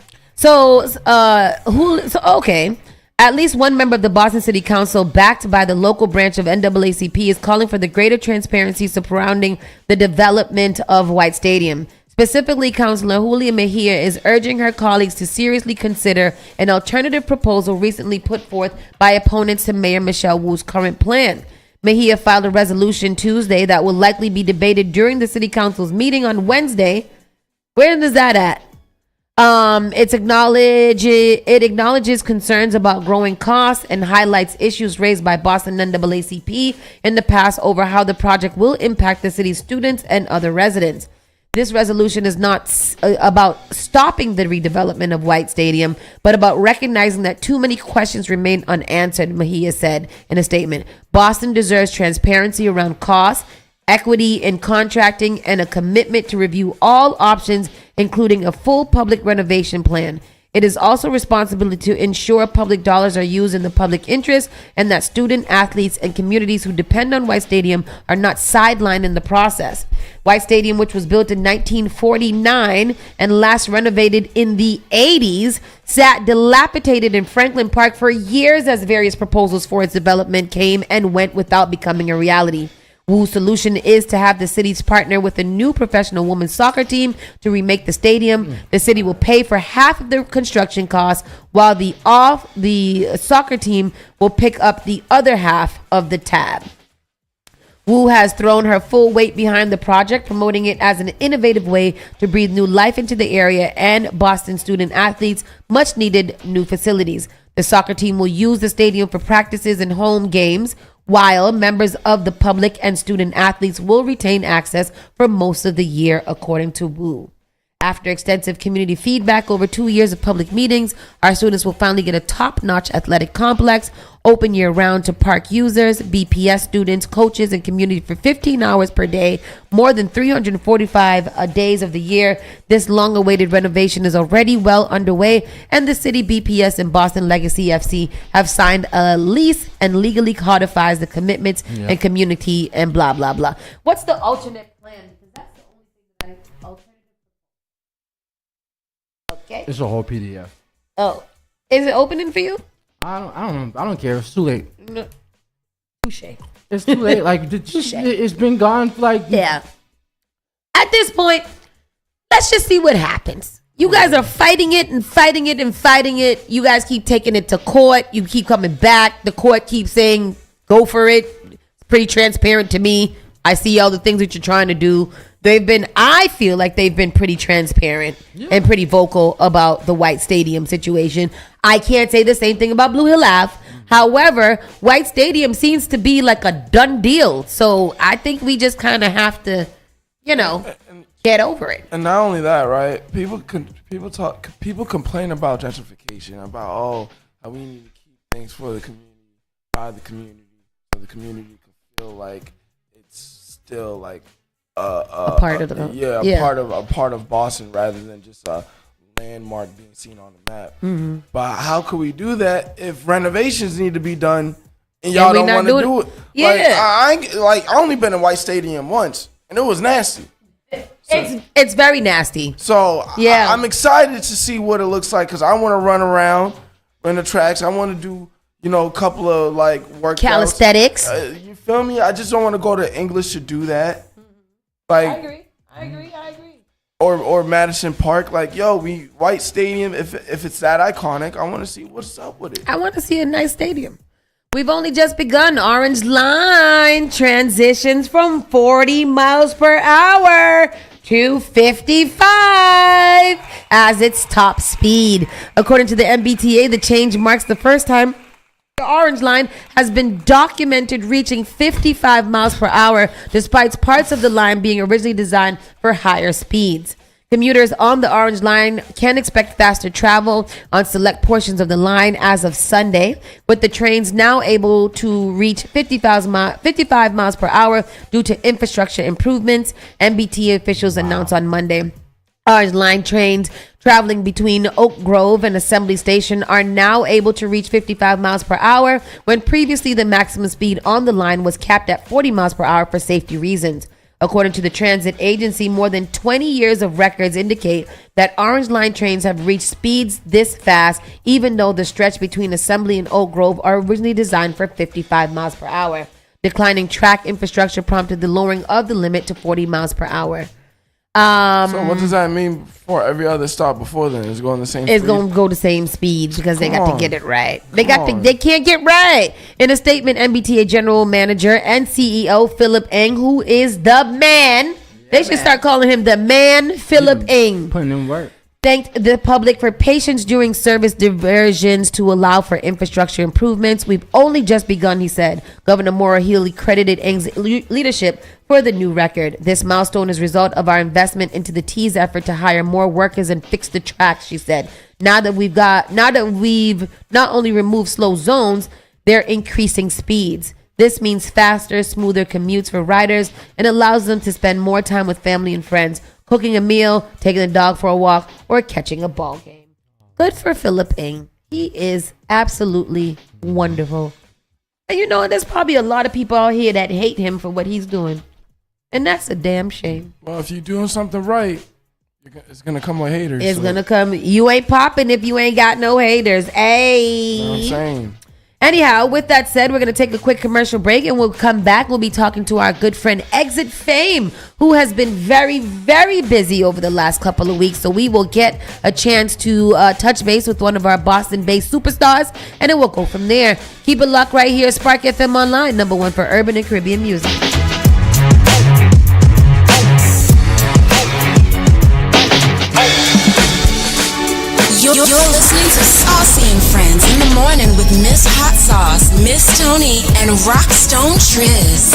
Okay. At least one member of the Boston City Council, backed by the local branch of NAACP, is calling for the greater transparency surrounding the development of White Stadium. Specifically, Councilor Julia Mejia is urging her colleagues to seriously consider an alternative proposal recently put forth by opponents to Mayor Michelle Wu's current plan. Mejia filed a resolution Tuesday that will likely be debated during the City Council's meeting on Wednesday. Where is that at? It acknowledges concerns about growing costs and highlights issues raised by Boston NAACP in the past over how the project will impact the city's students and other residents. This resolution is not about stopping the redevelopment of White Stadium, but about recognizing that too many questions remain unanswered, Mejia said in a statement. Boston deserves transparency around costs, equity in contracting, and a commitment to review all options, including a full public renovation plan. It is also responsibility to ensure public dollars are used in the public interest and that student athletes and communities who depend on White Stadium are not sidelined in the process. White Stadium, which was built in 1949 and last renovated in the 80s, sat dilapidated in Franklin Park for years as various proposals for its development came and went without becoming a reality. Wu's solution is to have the city's partner with a new professional women's soccer team to remake the stadium. The city will pay for half of the construction costs, while the soccer team will pick up the other half of the tab. Wu has thrown her full weight behind the project, promoting it as an innovative way to breathe new life into the area and Boston student athletes much needed new facilities. The soccer team will use the stadium for practices and home games, while members of the public and student athletes will retain access for most of the year, according to Wu. After extensive community feedback over 2 years of public meetings, our students will finally get a top-notch athletic complex, open year-round to park users, BPS students, coaches, and community for 15 hours per day, more than 345 days of the year. This long-awaited renovation is already well underway, and the city, BPS, and Boston Legacy FC have signed a lease and legally codifies the commitments and community and blah, blah, blah. What's the alternate plan? Because that's the only thing that I alternative. Okay. It's a whole PDF. Oh, is it opening for you? I don't care. It's too late. No. Touche. It's too late. Like it's been gone. Like yeah. At this point, let's just see what happens. You guys are fighting it and fighting it and fighting it. You guys keep taking it to court. You keep coming back. The court keeps saying, "Go for it." It's pretty transparent to me. I see all the things that you're trying to do. I feel like they've been pretty transparent and pretty vocal about the White Stadium situation. I can't say the same thing about Blue Hill Ave. However, White Stadium seems to be like a done deal. So I think we just kind of have to, get over it. And not only that, right? People complain about gentrification, about how we need to keep things for the community, by the community, so the community can feel like it's still like a part of a part of Boston rather than just a landmark being seen on the map. Mm-hmm. But how can we do that if renovations need to be done and y'all don't want to do it? Yeah. I only been in White Stadium once and it was nasty. It's very nasty. So yeah, I'm excited to see what it looks like because I want to run around in the tracks. I want to do a couple of like workouts. Calisthenics. You feel me? I just don't want to go to English to do that. Like, I agree. Or Madison Park, like, White Stadium, if it's that iconic, I want to see what's up with it. I want to see a nice stadium. We've only just begun. Orange Line transitions from 40 miles per hour to 55 as its top speed. According to the MBTA, the change marks the first time the Orange Line has been documented reaching 55 miles per hour, despite parts of the line being originally designed for higher speeds. Commuters on the Orange Line can expect faster travel on select portions of the line as of Sunday, with the trains now able to reach 55 miles per hour due to infrastructure improvements, MBTA officials announced on Monday. Orange Line trains traveling between Oak Grove and Assembly Station are now able to reach 55 miles per hour, when previously the maximum speed on the line was capped at 40 miles per hour for safety reasons. According to the transit agency, more than 20 years of records indicate that Orange Line trains have reached speeds this fast, even though the stretch between Assembly and Oak Grove are originally designed for 55 miles per hour. Declining track infrastructure prompted the lowering of the limit to 40 miles per hour. So what does that mean for every other stop before then? Is it going the same? It's going to go the same speed because they got to get it right. They can't get right. In a statement, MBTA General Manager and CEO Philip Ng, who is the man, they should start calling him the man, Philip Ng. Putting in work. Thanked the public for patience during service diversions to allow for infrastructure improvements. We've only just begun, he said. Governor Maura Healey credited Ng's leadership for the new record. This milestone is a result of our investment into the T's effort to hire more workers and fix the tracks, she said. Now that we've not only removed slow zones, they're increasing speeds. This means faster, smoother commutes for riders and allows them to spend more time with family and friends, cooking a meal, taking the dog for a walk, or catching a ball game. Good for Philip Ng. He is absolutely wonderful. And there's probably a lot of people out here that hate him for what he's doing. And that's a damn shame. Well, if you're doing something right, it's going to come with haters. It's going to come. You ain't popping if you ain't got no haters. Hey. You know what I'm saying? Anyhow, with that said, we're going to take a quick commercial break and we'll come back. We'll be talking to our good friend Exit Fame, who has been very, very busy over the last couple of weeks. So we will get a chance to touch base with one of our Boston-based superstars, and then we'll go from there. Keep it locked right here, Spark FM Online, #1 for urban and Caribbean music. You're listening to Saucy and Friends in the morning with Miss Hot Sauce, Miss Tony, and Rockstone Triz.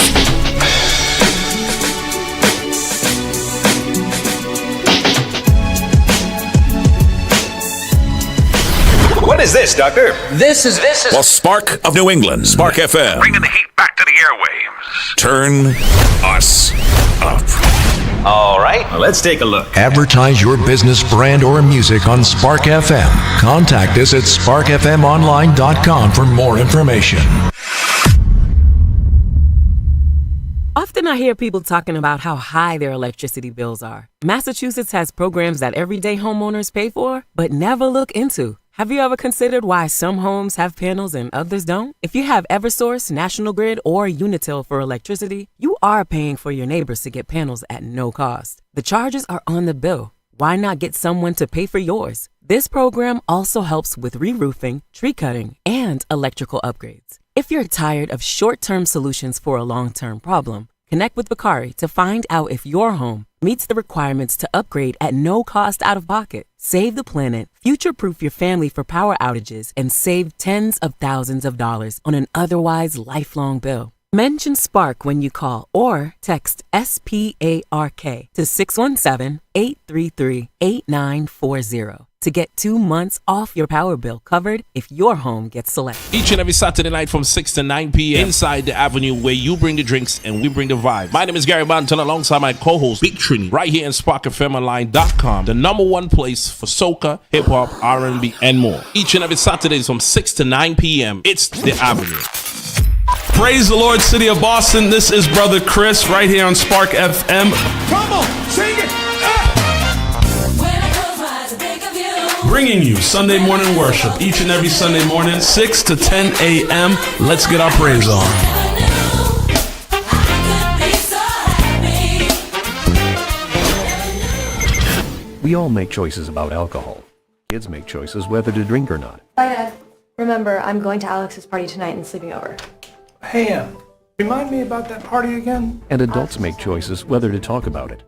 is this, Doctor? This is. Well, Spark of New England. Spark FM. Bringing the heat back to the airwaves. Turn us up. All right, well, let's take a look. Advertise your business, brand, or music on Spark FM. Contact us at sparkfmonline.com for more information. Often I hear people talking about how high their electricity bills are. Massachusetts has programs that everyday homeowners pay for, but never look into. Have you ever considered why some homes have panels and others don't? If you have Eversource, National Grid, or Unitil for electricity, you are paying for your neighbors to get panels at no cost. The charges are on the bill. Why not get someone to pay for yours? This program also helps with re-roofing, tree cutting, and electrical upgrades. If you're tired of short-term solutions for a long-term problem, connect with Bakari to find out if your home meets the requirements to upgrade at no cost out of pocket. Save the planet, future-proof your family for power outages, and save tens of thousands of dollars on an otherwise lifelong bill. Mention Spark when you call or text SPARK to 617-833-8940 to get 2 months off your power bill covered if your home gets selected. Each and every Saturday night from 6 to 9 p.m. inside the Avenue, where you bring the drinks and we bring the vibe. My name is Gary Banton alongside my co-host Big Trini right here in SparkFMOnline.com, the #1 place for soca, hip-hop, R&B, and more. Each and every Saturday from 6 to 9 p.m. It's the Avenue. Praise the Lord, City of Boston. This is Brother Chris right here on Spark FM. Come on, sing it. Bringing you Sunday morning worship each and every Sunday morning, 6 to 10 a.m. Let's get our praise on. We all make choices about alcohol. Kids make choices whether to drink or not. Bye, Dad. Remember, I'm going to Alex's party tonight and sleeping over. Hey, remind me about that party again? And adults make choices whether to talk about it.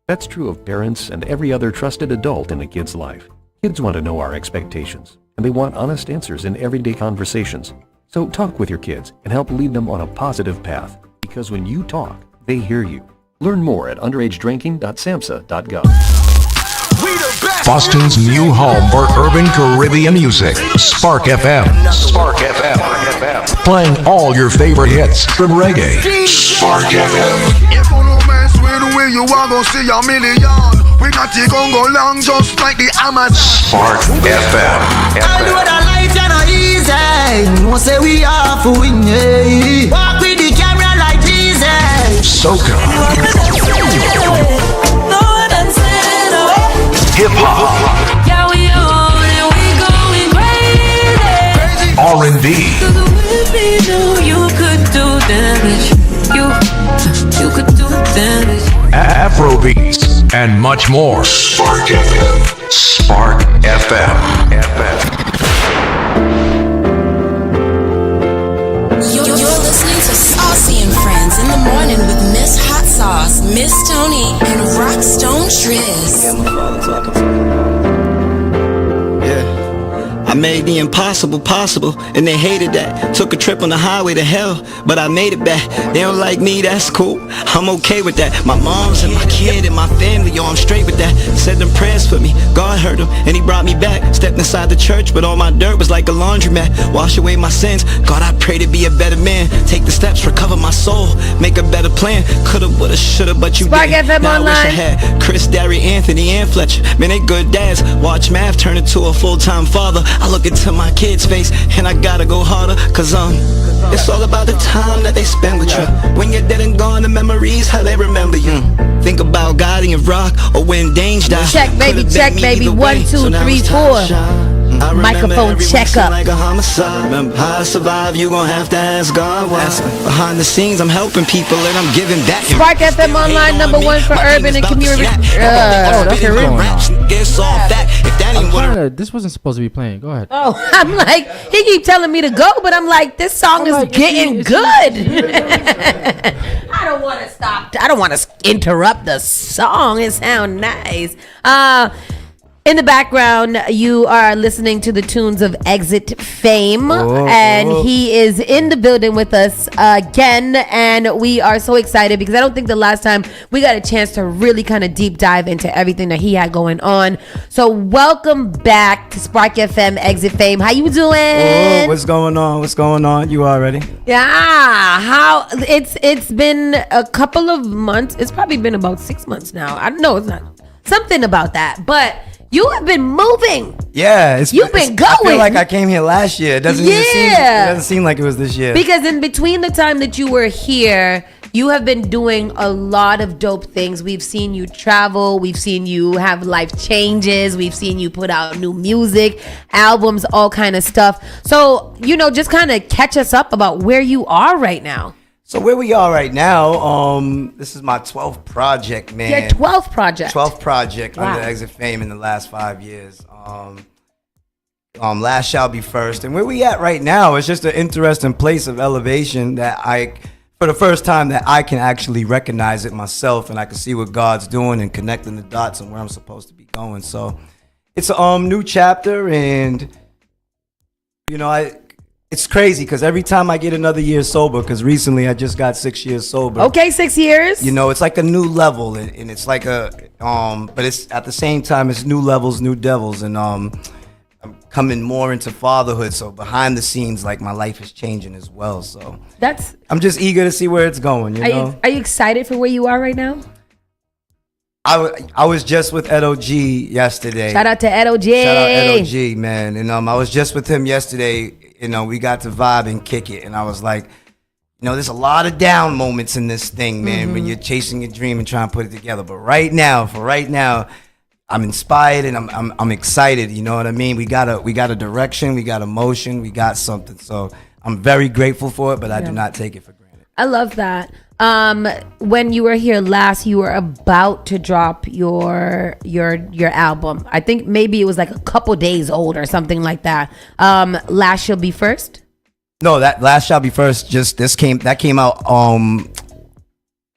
That's true of parents and every other trusted adult in a kid's life. Kids want to know our expectations, and they want honest answers in everyday conversations. So talk with your kids and help lead them on a positive path, because when you talk, they hear you. Learn more at underagedrinking.samhsa.gov. Boston's new home for urban Caribbean music. Spark FM. Spark FM. Playing all your favorite hits from reggae. Spark FM. If you no mess with the way you are gonna see a million. We got it gon' go long just like the Amazon. Spark FM. I do what I like and I easy. No say we are for win. Walk with the camera like Jesus. Soca. Hip hop. Yeah, we on and we going crazy. R&B. You could do damage. You could do damage. Afrobeats and much more. Spark FM. Spark FM. You're listening to Saucy and Friends in the morning with Miss Hot Sauce, Miss Tony, and Rockstone Triz. I made the impossible possible, and they hated that. Took a trip on the highway to hell, but I made it back. They don't like me, that's cool, I'm okay with that. My mom's and my kid and my family, yo, I'm straight with that. Said them prayers for me, God heard them, and he brought me back. Stepped inside the church, but all my dirt was like a laundromat. Wash away my sins, God, I pray to be a better man. Take the steps, recover my soul, make a better plan. Coulda, woulda, shoulda, but you Spark didn't. FM Now I wish I online. had Chris, Derry, Anthony, and Fletcher. Man, they good dads. Watch math turn into a full-time father. I look into my kid's face and I gotta go harder, cause it's all about the time that they spend with you. When you're dead and gone, the memories, how they remember you. Think about God and rock, or when Dange died. Check, baby, check, baby. 1, 2, 3, 4. Microphone check up. Like a homicide. Remember how I survive, you gon' have to ask God why. Behind the scenes, I'm helping people and I'm giving back. Spark FM online, #1 for urban and community. That's a real I'm trying to, this wasn't supposed to be playing. Go ahead. Oh, I'm like, he keep telling me to go, but I'm like, this song is getting good. I don't want to stop. I don't want to interrupt the song. It sounds nice. In the background, you are listening to the tunes of Exit Fame, and he is in the building with us again, and we are so excited because I don't think the last time we got a chance to really kind of deep dive into everything that he had going on. So welcome back to Spark FM Exit Fame. How you doing? What's going on? What's going on? You already? Yeah. How it's been a couple of months. It's probably been about 6 months now. I don't know. It's not something about that, but you have been moving. Yeah, you've been going. I feel like I came here last year. It doesn't seem like it was this year. Because in between the time that you were here, you have been doing a lot of dope things. We've seen you travel. We've seen you have life changes. We've seen you put out new music, albums, all kind of stuff. So, just kind of catch us up about where you are right now. So where we are right now, this is my 12th project, man. Your 12th project. 12th project Wow. under Exit Fame in the last 5 years. Last shall be first. And where we at right now is just an interesting place of elevation that for the first time that I can actually recognize it myself, and I can see what God's doing and connecting the dots and where I'm supposed to be going. So it's a new chapter, and it's crazy because every time I get another year sober, because recently I just got 6 years sober. Okay, 6 years. It's like a new level, and it's like but it's at the same time it's new levels, new devils, and I'm coming more into fatherhood. So behind the scenes, like my life is changing as well. So I'm just eager to see where it's going. Are you excited for where you are right now? I was just with Ed O.G. yesterday. Shout out to Ed O.G. Shout out Ed O.G. man, and I was just with him yesterday. We got to vibe and kick it, and I was like, there's a lot of down moments in this thing, man, when you're chasing your dream and trying to put it together. But right now, I'm inspired and I'm excited. You know what I mean? We got a direction, we got a motion, we got something. So I'm very grateful for it, but I do not take it for granted. I love that. When you were here last, you were about to drop your album. I think maybe it was like a couple days old or something like that. Last Shall Be First. No, that Last Shall Be First. That came out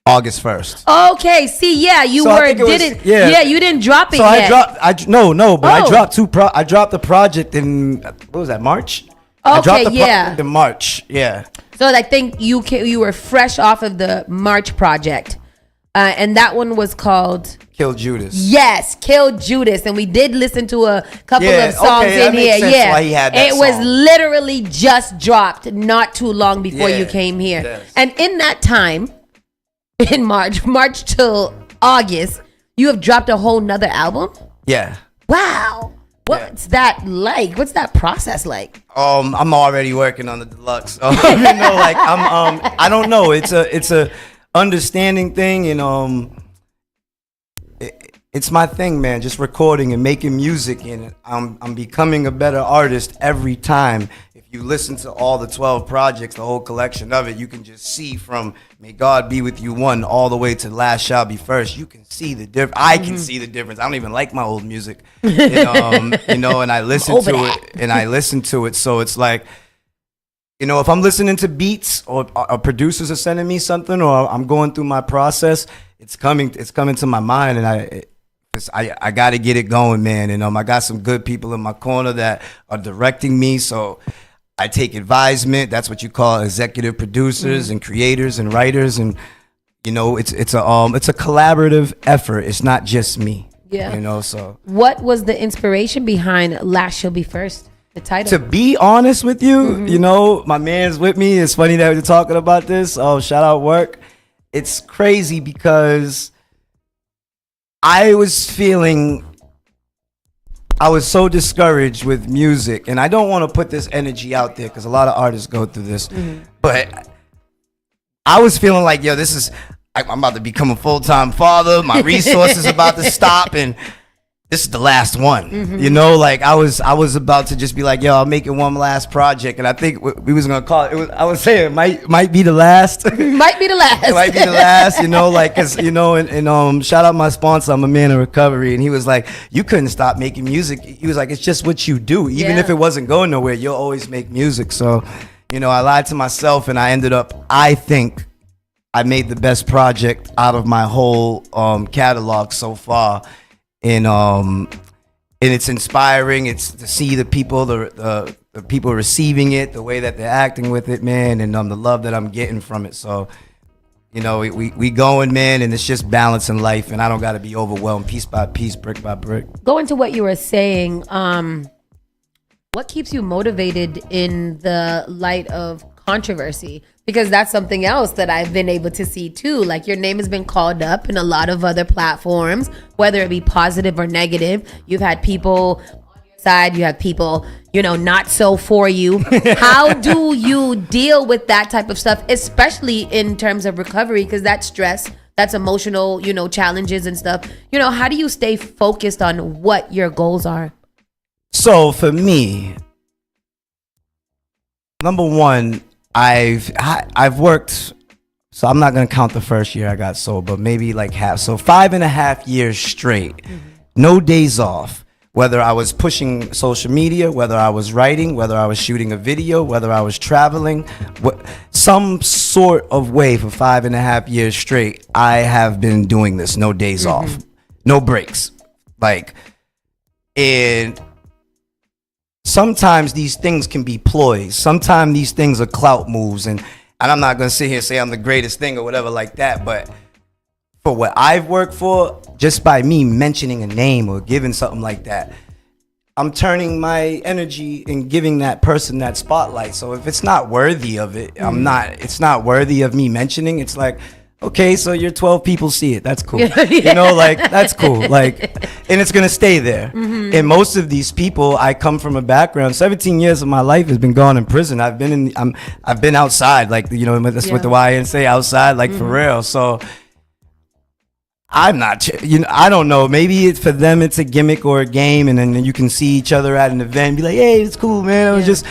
August 1st. Okay, see, yeah, you didn't drop it so yet. I dropped I dropped the project in what was that, March? Okay, I dropped the project in March. Yeah. So I think you were fresh off of the March project, and that one was called Kill Judas. Yes, Kill Judas, and we did listen to a couple of songs in here. Yeah, why he had that it song. was literally just dropped not too long before you came here, and in that time, in March till August, you have dropped a whole nother album. Yeah. Wow. What's that like? What's that process like? I'm already working on the deluxe. I don't know. It's a understanding thing, and it's my thing, man. Just recording and making music, and I'm becoming a better artist every time. If you listen to all the 12 projects, the whole collection of it, you can just see from May God Be With You 1 all the way to Last Shall Be First. You can see the difference. I can see the difference. I don't even like my old music, and I listen to it. So it's like, if I'm listening to beats or producers are sending me something, or I'm going through my process, it's coming to my mind, and I got to get it going, man. And I got some good people in my corner that are directing me, so I take advisement. That's what you call executive producers and creators and writers, and it's a collaborative effort. It's not just me. Yeah. So what was the inspiration behind Last Shall Be First? The title. To be honest with you, my man's with me. It's funny that we're talking about this. Oh, shout out work. It's crazy because I was so discouraged with music, and I don't want to put this energy out there because a lot of artists go through this, but I was feeling like, I'm about to become a full-time father. My resources about to stop, and this is the last one. I was about to just be like, I'm making one last project, and I think we was gonna call it. I was saying it might be the last. Might be the last. It might be the last. Cause and shout out my sponsor. I'm a man in recovery, and he was like, you couldn't stop making music. He was like, it's just what you do. Even if it wasn't going nowhere, you'll always make music. So, I lied to myself, and I think I made the best project out of my whole catalog so far. And it's inspiring. It's to see the people, the people receiving it, the way that they're acting with it, man, and the love that I'm getting from it. So, you know, we going, man, and it's just balance in life, and I don't got to be overwhelmed piece by piece, brick by brick. Going to what you were saying, what keeps you motivated in the light of controversy? Because that's something else that I've been able to see too. Like, your name has been called up in a lot of other platforms, whether it be positive or negative. You've had people on your side, you have people, you know, not so for you. How do you deal with that type of stuff, especially in terms of recovery? Because that's stress, that's emotional, you know, challenges and stuff. You know, how do you stay focused on what your goals are? So for me, number one, I've worked, so I'm not gonna count the first year I got sober, but maybe like half. So 5.5 years straight, no days off. Whether I was pushing social media, whether I was writing, whether I was shooting a video, whether I was traveling, some sort of way for 5.5 years straight, I have been doing this. No days off, no breaks. Like, and sometimes these things can be ploys. Sometimes these things are clout moves, and I'm not gonna sit here and say I'm the greatest thing or whatever like that, but for what I've worked for, just by me mentioning a name or giving something like that, I'm turning my energy and giving that person that spotlight. So if it's not worthy of it, it's not worthy of me mentioning. It's like, okay, so your 12 people see it. That's cool. You know, like, that's cool. Like, and it's going to stay there. And most of these people, I come from a background, 17 years of my life has been gone in prison. I've been outside, like, you know, that's what the YN say, outside, like, for real. So I'm not, you know, I don't know. Maybe it's for them, it's a gimmick or a game, and then you can see each other at an event and be like, hey, it's cool, man. It was just,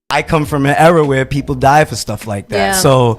I come from an era where people die for stuff like that. So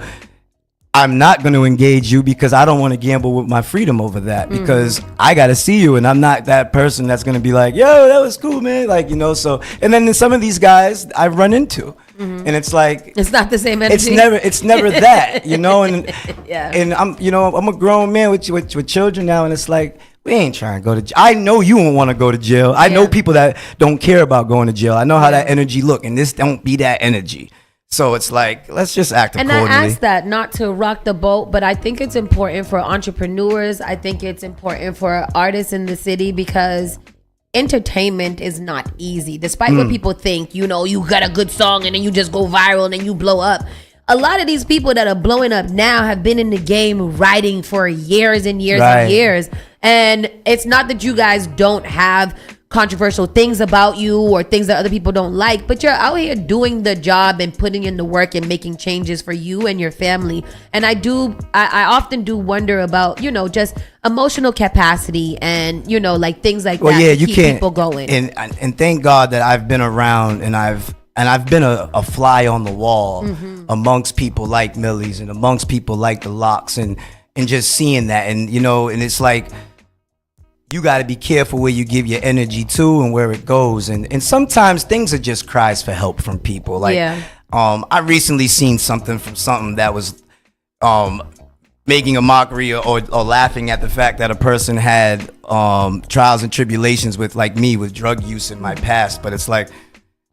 I'm not going to engage you because I don't want to gamble with my freedom over that, because I got to see you, and I'm not that person that's going to be like, yo, that was cool, man. Like, you know, so, and then some of these guys I run into, and it's like, it's not the same energy. It's never that, you know, and and I'm a grown man with children now, and it's like, we ain't trying to go to jail. I know you don't want to go to jail. I know people that don't care about going to jail. I know how that energy look, and this don't be that energy. So it's like, let's just act accordingly. And I ask that not to rock the boat, but I think it's important for entrepreneurs. I think it's important for artists in the city, because entertainment is not easy. Despite what people think, you know, you got a good song and then you just go viral and then you blow up. A lot of these people that are blowing up now have been in the game writing for years and years and years. And it's not that you guys don't have controversial things about you or things that other people don't like, but you're out here doing the job and putting in the work and making changes for you and your family. And I often do wonder about, you know, just emotional capacity and, you know, like things like that to keep people going. And thank God that I've been around, and I've been a fly on the wall amongst people like Millie's and amongst people like the Locks, and just seeing that, and, you know, and it's like, you got to be careful where you give your energy to and where it goes. And sometimes things are just cries for help from people. Like, I recently seen something that was making a mockery or laughing at the fact that a person had trials and tribulations with, like me, with drug use in my past. But it's like,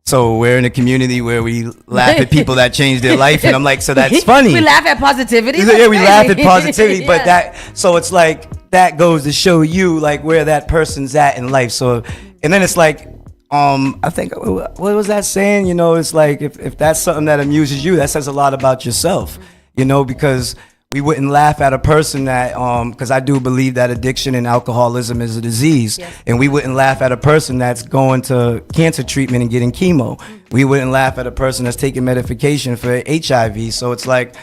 so we're in a community where we laugh at people that change their life, and I'm like, so that's funny. We laugh at positivity. Yeah, we laugh at positivity, but so it's like, that goes to show you like where that person's at in life. So, and then it's like, I think, what was that saying? You know, it's like, if that's something that amuses you, that says a lot about yourself, you know, because we wouldn't laugh at a person that, because I do believe that addiction and alcoholism is a disease. And we wouldn't laugh at a person that's going to cancer treatment and getting chemo. We wouldn't laugh at a person that's taking medication for HIV. So it's like,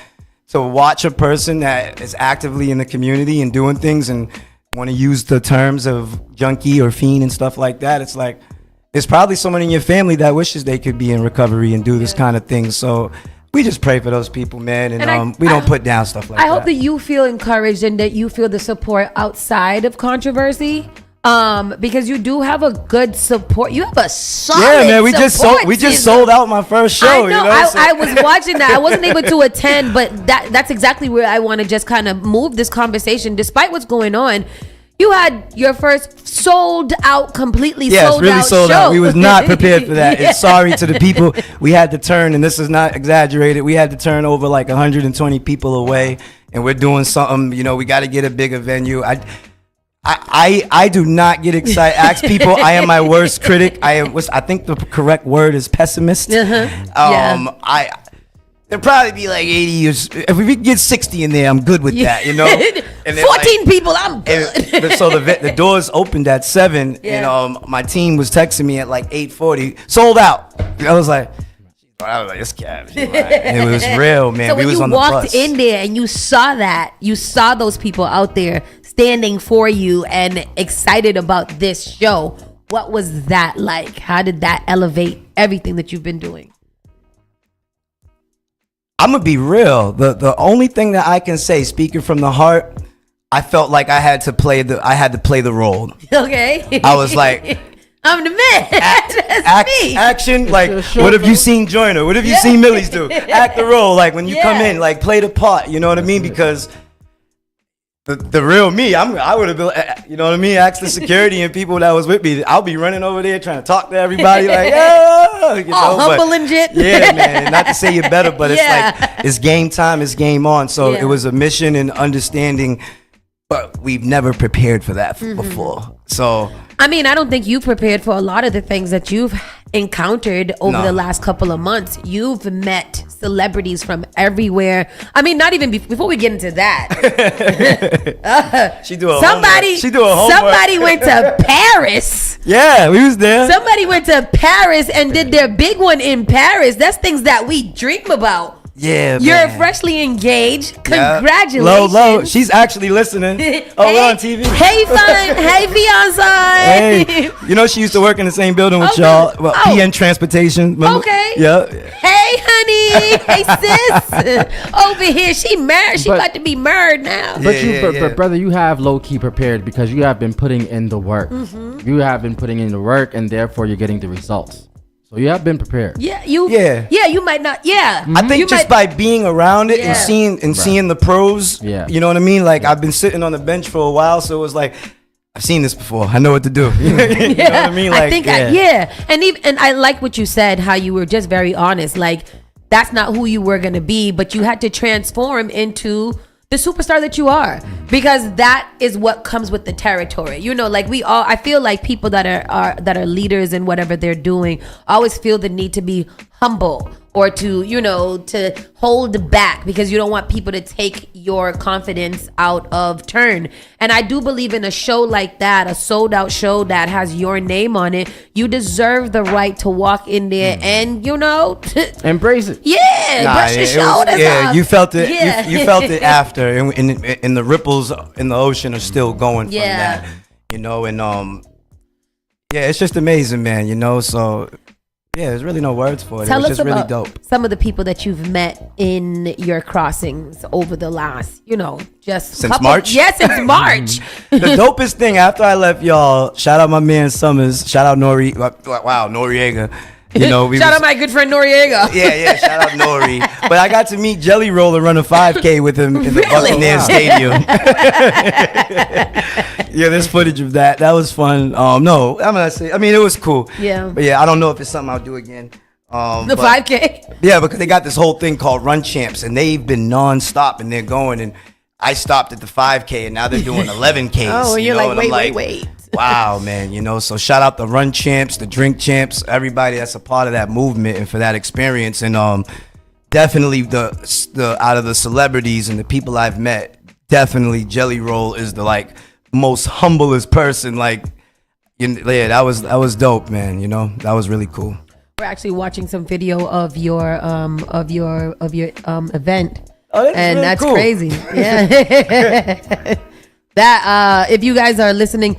to watch a person that is actively in the community and doing things and want to use the terms of junkie or fiend and stuff like that, it's like, there's probably someone in your family that wishes they could be in recovery and do this kind of thing. So we just pray for those people, man, and we don't put down stuff like that. I hope that you feel encouraged and that you feel the support outside of controversy. Because you do have a good support. You have a solid man. We just sold out my first show. I know. I was watching that. I wasn't able to attend, but that's exactly where I want to just kind of move this conversation. Despite what's going on, You had your first sold out, completely yes, sold really out sold show. out. We was not prepared for that. Yeah. And sorry to the people. We had to turn, and this is not exaggerated. We had to turn over like 120 people away, and we're doing something. You know, we got to get a bigger venue. I do not get excited. Ask people. I am my worst critic. I think the correct word is pessimist. Yeah. There'll probably be like 80 years. If we can get 60 in there, I'm good with that, you know? And 14 people, I'm good. So the doors opened at 7, and my team was texting me at like 8:40, sold out. I was like, this cab. It was real, man. So when we was you on the walked bus. in there and you saw that, you saw those people out there standing for you and excited about this show, what was that like? How did that elevate everything that you've been doing? I'm gonna be real. The only thing that I can say, speaking from the heart, I felt like I had to play the role. Okay. I was like, I'm the man. That's me. Action. Like, what have you seen Joyner? What have you seen Millie's do? Act the role. Like when you come in, like play the part. You know what I mean? Because the real me, I would have been, you know what I mean? Ask the security and people that was with me. I'll be running over there trying to talk to everybody, like, yeah, you know, humble and shit. Yeah, man. Not to say you're better, but it's like it's game time, it's game on. So it was a mission and understanding, but we've never prepared for that before. So I mean, I don't think you prepared for a lot of the things that you've encountered over the last couple of months. You've met celebrities from everywhere. I mean, not even before we get into that. She do a somebody. Homework. She do a homework. Somebody went to Paris. Yeah, we was there. Somebody went to Paris and did their big one in Paris. That's things that we dream about. Yeah, You're man. freshly engaged. Yeah. Congratulations. Low. She's actually listening. Oh, we're on TV. Hey, fun. Hey, fiance. Hey, you know she used to work in the same building with y'all. Well, PN Transportation. Remember? Okay. Yeah. Hey, honey. Hey, sis. Over here, she married. She about to be married now. But brother, you have low key prepared because you have been putting in the work. Mm-hmm. You have been putting in the work, and therefore you're getting the results. So you have been prepared. Yeah, you might not. Yeah, I think just by being around it and seeing the pros. Yeah. You know what I mean? Like I've been sitting on the bench for a while, so it was like I've seen this before. I know what to do. You know what I mean? Like, I think and I like what you said. How you were just very honest. Like that's not who you were gonna be, but you had to transform into the superstar that you are, because that is what comes with the territory. You know, like I feel like people that are leaders in whatever they're doing always feel the need to be humble or to hold back because you don't want people to take your confidence out of turn. And I do believe in a show like that, a sold out show that has your name on it, you deserve the right to walk in there and embrace it. Brush your shoulders off. You felt it. Yeah. You felt it after, and the ripples in the ocean are still going from that. You know, and it's just amazing, man. You know, so. Yeah, there's really no words for it. Tell it was us just about really dope. Some of the people that you've met in your crossings over the last, since March? Yes, since March. The dopest thing after I left y'all, shout out my man Summers, shout out Noriega. You know, shout out my good friend Noriega. Yeah, shout out Nori. But I got to meet Jelly Roll and run a 5K with him in the Buccaneers Stadium. Yeah, there's footage of that. That was fun. It was cool. Yeah. But yeah, I don't know if it's something I'll do again. The 5K? Yeah, because they got this whole thing called Run Champs, and they've been nonstop, and they're going, and I stopped at the 5K, and now they're doing 11Ks. Oh, and you're like, wait. Wow, man, so shout out the Run Champs, the Drink Champs, everybody that's a part of that movement and for that experience. And definitely the out of the celebrities and the people I've met, definitely Jelly Roll is the most humblest person. That was dope, man. That was really cool. We're actually watching some video of your event. Oh, that's cool. Crazy. Yeah. That if you guys are listening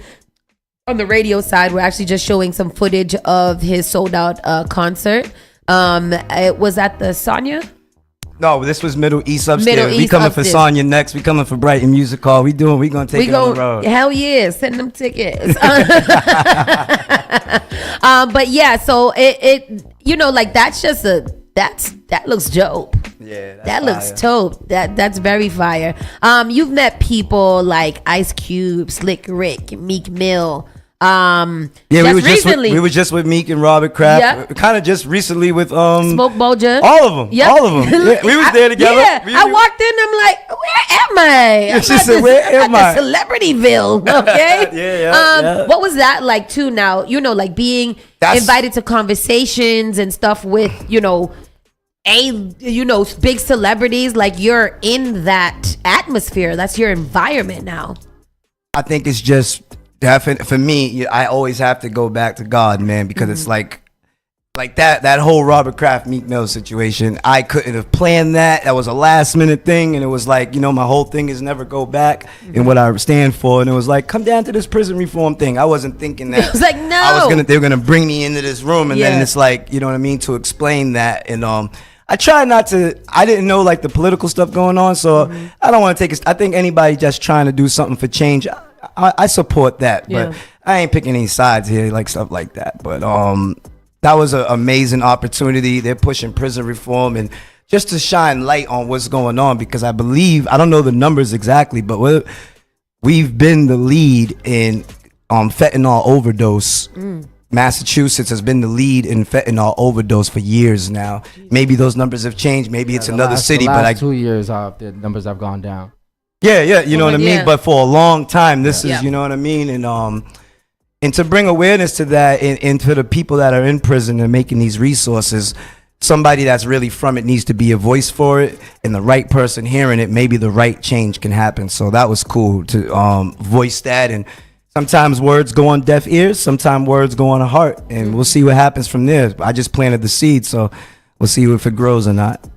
on the radio side, we're actually just showing some footage of his sold out concert. It was at the Sonya. No, this was Middle East upstairs. Middle we East coming upstairs. for Sonya next. We coming for Brighton Music Hall. We gonna take it on the road. Hell yeah, send them tickets. But yeah, so it that's just that looks dope. Yeah, Yeah, that's that looks fire. dope. That's very fire. You've met people like Ice Cube, Slick Rick, Meek Mill. Yeah, recently. we were just with Meek and Robert Kraft. Yep. Kind of just recently with Smoke Bolger. all of them. Yep. All of them. Yeah, we was there together. Yeah, We- I walked in. I'm like, where am I? Yeah, she said, "Where am I?" Celebrityville. Okay. Yeah. What was that like too? Now like being invited to conversations and stuff with big celebrities. Like you're in that atmosphere. That's your environment now. I think it's just definite for me. I always have to go back to God, man, because it's like that whole Robert Kraft Meek Mill situation. I couldn't have planned that. That was a last minute thing, and it was like my whole thing is never go back and what I stand for. And it was like come down to this prison reform thing. I wasn't thinking that. It was like no. They were gonna bring me into this room, and then it's like what I mean, to explain that. And I try not to. I didn't know like the political stuff going on, so I don't want to take it. I think anybody that's trying to do something for change, I support that, but I ain't picking any sides here, like stuff like that. But that was an amazing opportunity. They're pushing prison reform and just to shine light on what's going on, because I believe, I don't know the numbers exactly, but we've been the lead in fentanyl overdose. Massachusetts has been the lead in fentanyl overdose for years now. Maybe those numbers have changed. Maybe it's another city, the but last 2 years, the numbers have gone down. Yeah, you know what I mean? Yeah. But for a long time, this is, you know what I mean? And to bring awareness to that and to the people that are in prison and making these resources, somebody that's really from it needs to be a voice for it, and the right person hearing it, maybe the right change can happen. So that was cool to voice that. And sometimes words go on deaf ears, sometimes words go on a heart, and we'll see what happens from there. I just planted the seed, so we'll see if it grows or not.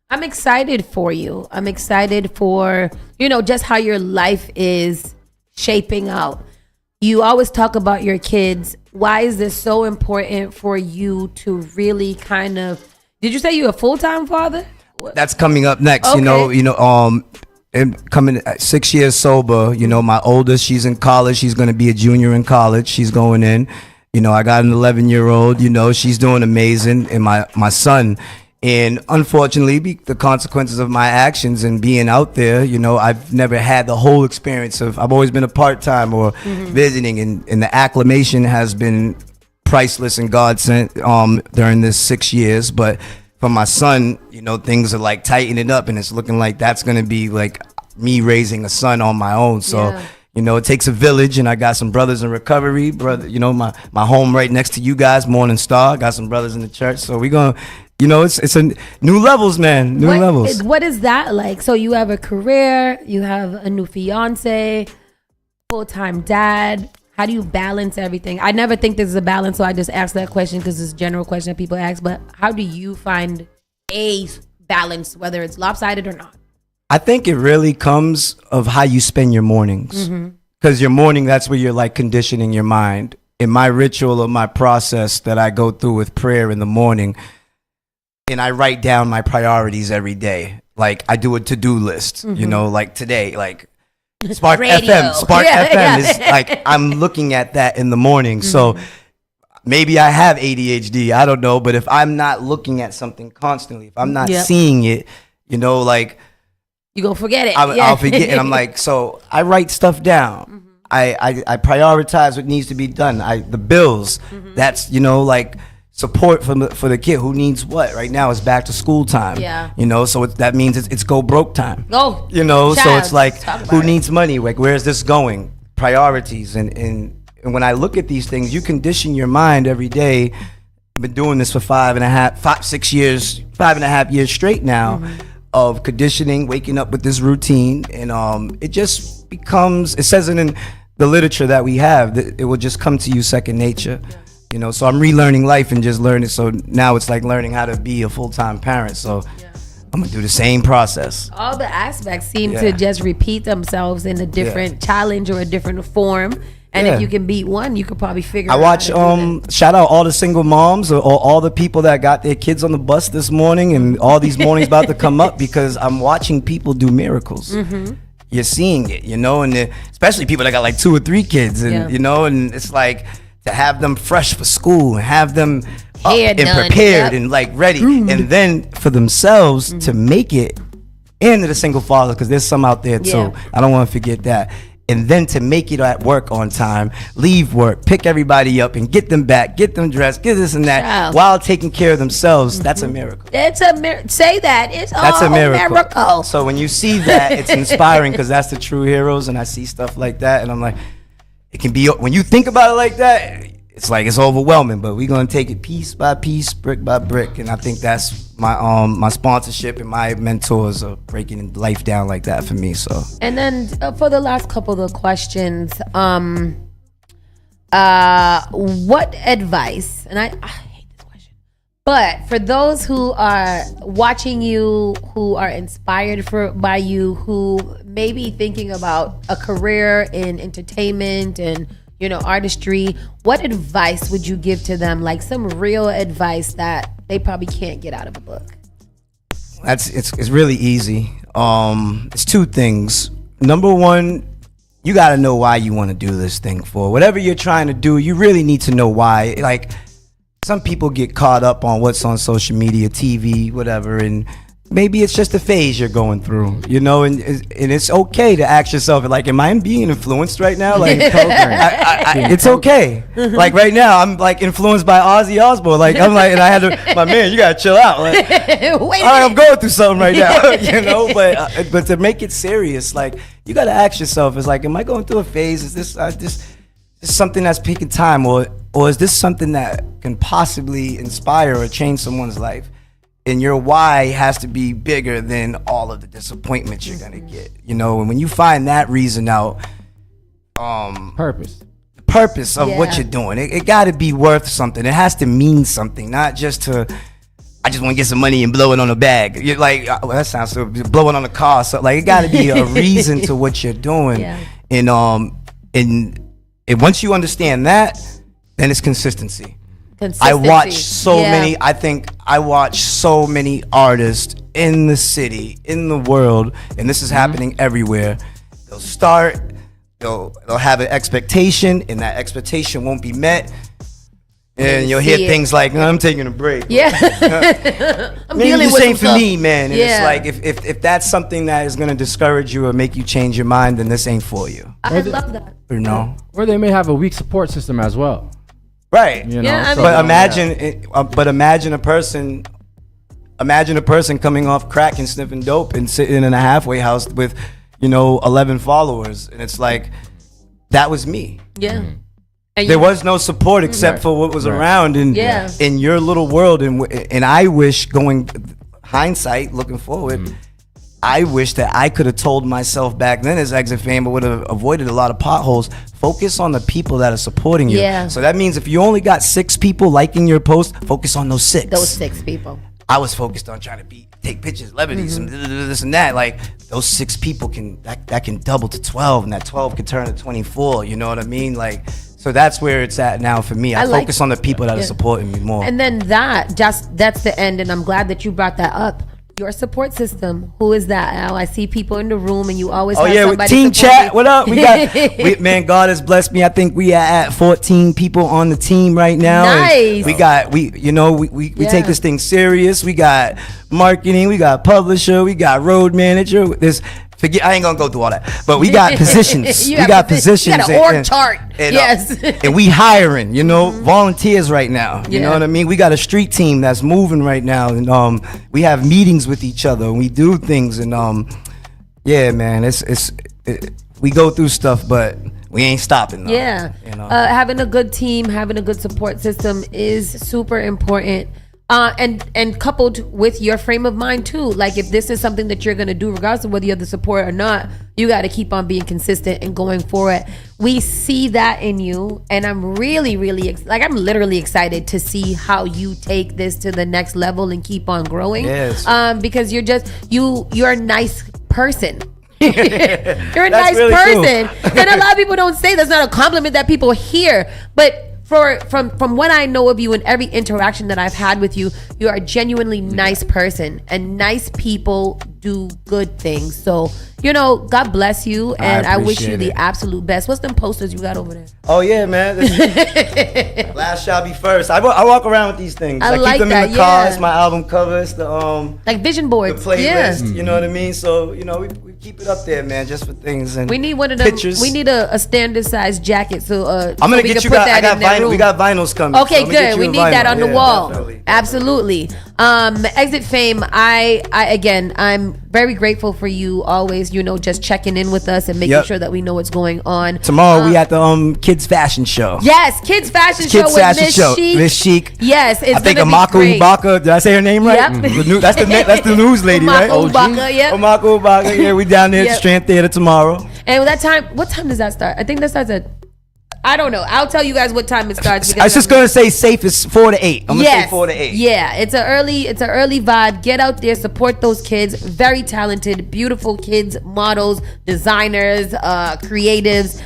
I'm excited for you. I'm excited for, just how your life is shaping out. You always talk about your kids. Why is this so important for you to really kind of, did you say you're a full-time father? That's coming up next, Okay. and coming 6 years sober. My oldest, she's in college. She's going to be a junior in college. She's going in. I got an 11-year-old, she's doing amazing. And my son, and unfortunately, the consequences of my actions and being out there, I've never had the whole experience I've always been a part-time or visiting, and the acclimation has been priceless and God sent during this 6 years. But for my son, things are like tightening up, and it's looking like that's going to be like me raising a son on my own. So, it takes a village, and I got some brothers in recovery, my home right next to you guys, Morning Star. I got some brothers in the church. So we going to, it's a new levels, man. New levels. What is that like? So you have a career, you have a new fiance, full-time dad. How do you balance everything? I never think this is a balance, so I just ask that question because it's a general question that people ask. But how do you find a balance, whether it's lopsided or not? I think it really comes of how you spend your mornings. Because your morning, that's where you're like conditioning your mind. In my ritual or my process that I go through with prayer in the morning, and I write down my priorities every day. Like I do a to-do list, like today, like Spark Radio. FM is like, I'm looking at that in the morning. So maybe I have ADHD, I don't know. But if I'm not looking at something constantly, if I'm not seeing it, like you gonna forget it. I'll forget. And I'm like, so I write stuff down. I prioritize what needs to be done. The bills, that's, like support for the kid who needs what right now. It's back to school time. So that means it's go broke time. Go. So it's like, who needs money? Like, where is this going? Priorities. And when I look at these things, you condition your mind every day. I've been doing this for 5.5 years straight now, of conditioning, waking up with this routine, and it just becomes, it says it in the literature that we have, that it will just come to you second nature. So I'm relearning life and just learning. So now it's like learning how to be a full-time parent. So I'm gonna do the same process. All the aspects seem to just repeat themselves in a different challenge or a different form. And if you can beat one, you could probably figure out. I watch, shout out all the single moms or all the people that got their kids on the bus this morning, and all these mornings about to come up, because I'm watching people do miracles. You're seeing it, and especially people that got like 2 or 3 kids, and and it's like, to have them fresh for school and have them up Hair and done, prepared yep. and like ready, and then for themselves to make it into the single father, because there's some out there too. Yeah. I don't want to forget that. And then to make it at work on time, leave work, pick everybody up and get them back, get them dressed, get this and that, Child. while taking care of themselves. That's a miracle. It's a say that. It's That's all a miracle. So when you see that, it's inspiring, because that's the true heroes. And I see stuff like that, and I'm like, it can be, when you think about it like that, it's like it's overwhelming. But we're gonna take it piece by piece, brick by brick, and I think that's my sponsorship and my mentors are breaking life down like that for me. So. And then for the last couple of questions, what advice? And I hate this question, but for those who are watching you, who are inspired by you, who may be thinking about a career in entertainment and artistry, what advice would you give to them? Like some real advice that they probably can't get out of a book. It's really easy. It's two things. Number one, you got to know why you want to do this thing for. Whatever you're trying to do, you really need to know why. Like, some people get caught up on what's on social media, TV, whatever, and maybe it's just a phase you're going through, and it's okay to ask yourself, like, am I being influenced right now? Like, it's okay. Like right now, I'm like influenced by Ozzy Osbourne. Like, I'm like, and I had to, my man, you gotta chill out. Like, all right, I'm going through something right now, but to make it serious, like, you gotta ask yourself, is like, am I going through a phase? Is this something that's peaking time, or is this something that can possibly inspire or change someone's life? And your why has to be bigger than all of the disappointments you're gonna get, and when you find that reason out, the purpose of what you're doing, it got to be worth something. It has to mean something, not just I just want to get some money and blow it on a bag. You're like, that sounds so, blow it on a car. So like, it got to be a reason to what you're doing. And once you understand that, then it's consistency. I watch I watch so many artists in the city, in the world, and this is happening everywhere. They'll start, they'll have an expectation, and that expectation won't be met. And you'll hear things like, I'm taking a break. I'm maybe dealing this with ain't for stuff. me, man. And it's like, if that's something that is going to discourage you or make you change your mind, then this ain't for you. I love that. Or they may have a weak support system as well. Right. But imagine a person coming off crack and sniffing dope and sitting in a halfway house with 11 followers, and it's like, that was me. There was no support except for what was around in your little world, and I wish, going hindsight, looking forward, I wish that I could have told myself back then as Exit Fame, but would have avoided a lot of potholes. Focus on the people that are supporting you. So that means if you only got 6 people liking your post, focus on those 6. Those 6 people. I was focused on trying to take pictures, celebrities, and this and that. Like, those 6 people can double to 12, and that 12 can turn to 24. You know what I mean? Like, so that's where it's at now for me. I focus on the people that are supporting me more. And then that's the end. And I'm glad that you brought that up. Your support system. Who is that, Al? I see people in the room, and you always have somebody team chat. you. What up? We got man. God has blessed me. I think we are at 14 people on the team right now. Nice. And we take this thing serious. We got marketing. We got publisher. We got road manager. I ain't gonna go through all that, but we got positions. We got positions. You got an org chart. Yes. And we hiring, volunteers right now. You know what I mean? We got a street team that's moving right now, and we have meetings with each other, and we do things, and man, we go through stuff, but we ain't stopping though. Having a good team, having a good support system is super important. And coupled with your frame of mind too. Like, if this is something that you're gonna do, regardless of whether you have the support or not, you got to keep on being consistent and going for it. We see that in you, and I'm really, really I'm literally excited to see how you take this to the next level and keep on growing. Yes. Because you're a nice person. You're a nice really person, cool. and a lot of people don't say that's not a compliment that people hear, but. From what I know of you and every interaction that I've had with you, you are a genuinely nice person, and nice people do good things. So, you know, God bless you, and I wish you the absolute best. What's them posters you got over there? Oh yeah, man. Last shall be first. I walk around with these things. I like keep them that, in the car. yeah. It's my album cover. It's the like vision boards. the playlist. Yeah. You know what I mean? So you know we keep it up there, man, just for things and We need one of them. pictures. We need a standard size jacket. So I'm so gonna we get can you put guys. that I got in that vinyl. room. We got vinyls coming. Okay, so I'ma get good. you We a need that vinyl. on the Yeah, wall. definitely. Absolutely. Exit Fame. I again, I'm very grateful for you always. You know, just checking in with us and making Yep. sure that we know what's going on. Tomorrow we at the kids fashion show. Yes, kids fashion show Kids with fashion Miss show. Chic. Miss Chic. Yes, it's I think gonna be Amaka great. Ubaka. Did I say her name right? Yep. That's the news lady, right? Amaka Ubaka, yep. Amaka Ubaka. Yeah, we down there at Yep. Strand Theater tomorrow. And that time, what time does that start? I think that starts at. I don't know. I'll tell you guys what time it starts. I was just gonna say safe is 4 to 8. I'm gonna Yes. say 4 to 8. Yeah, it's an early vibe. Get out there, support those kids. Very talented, beautiful kids, models, designers, creatives.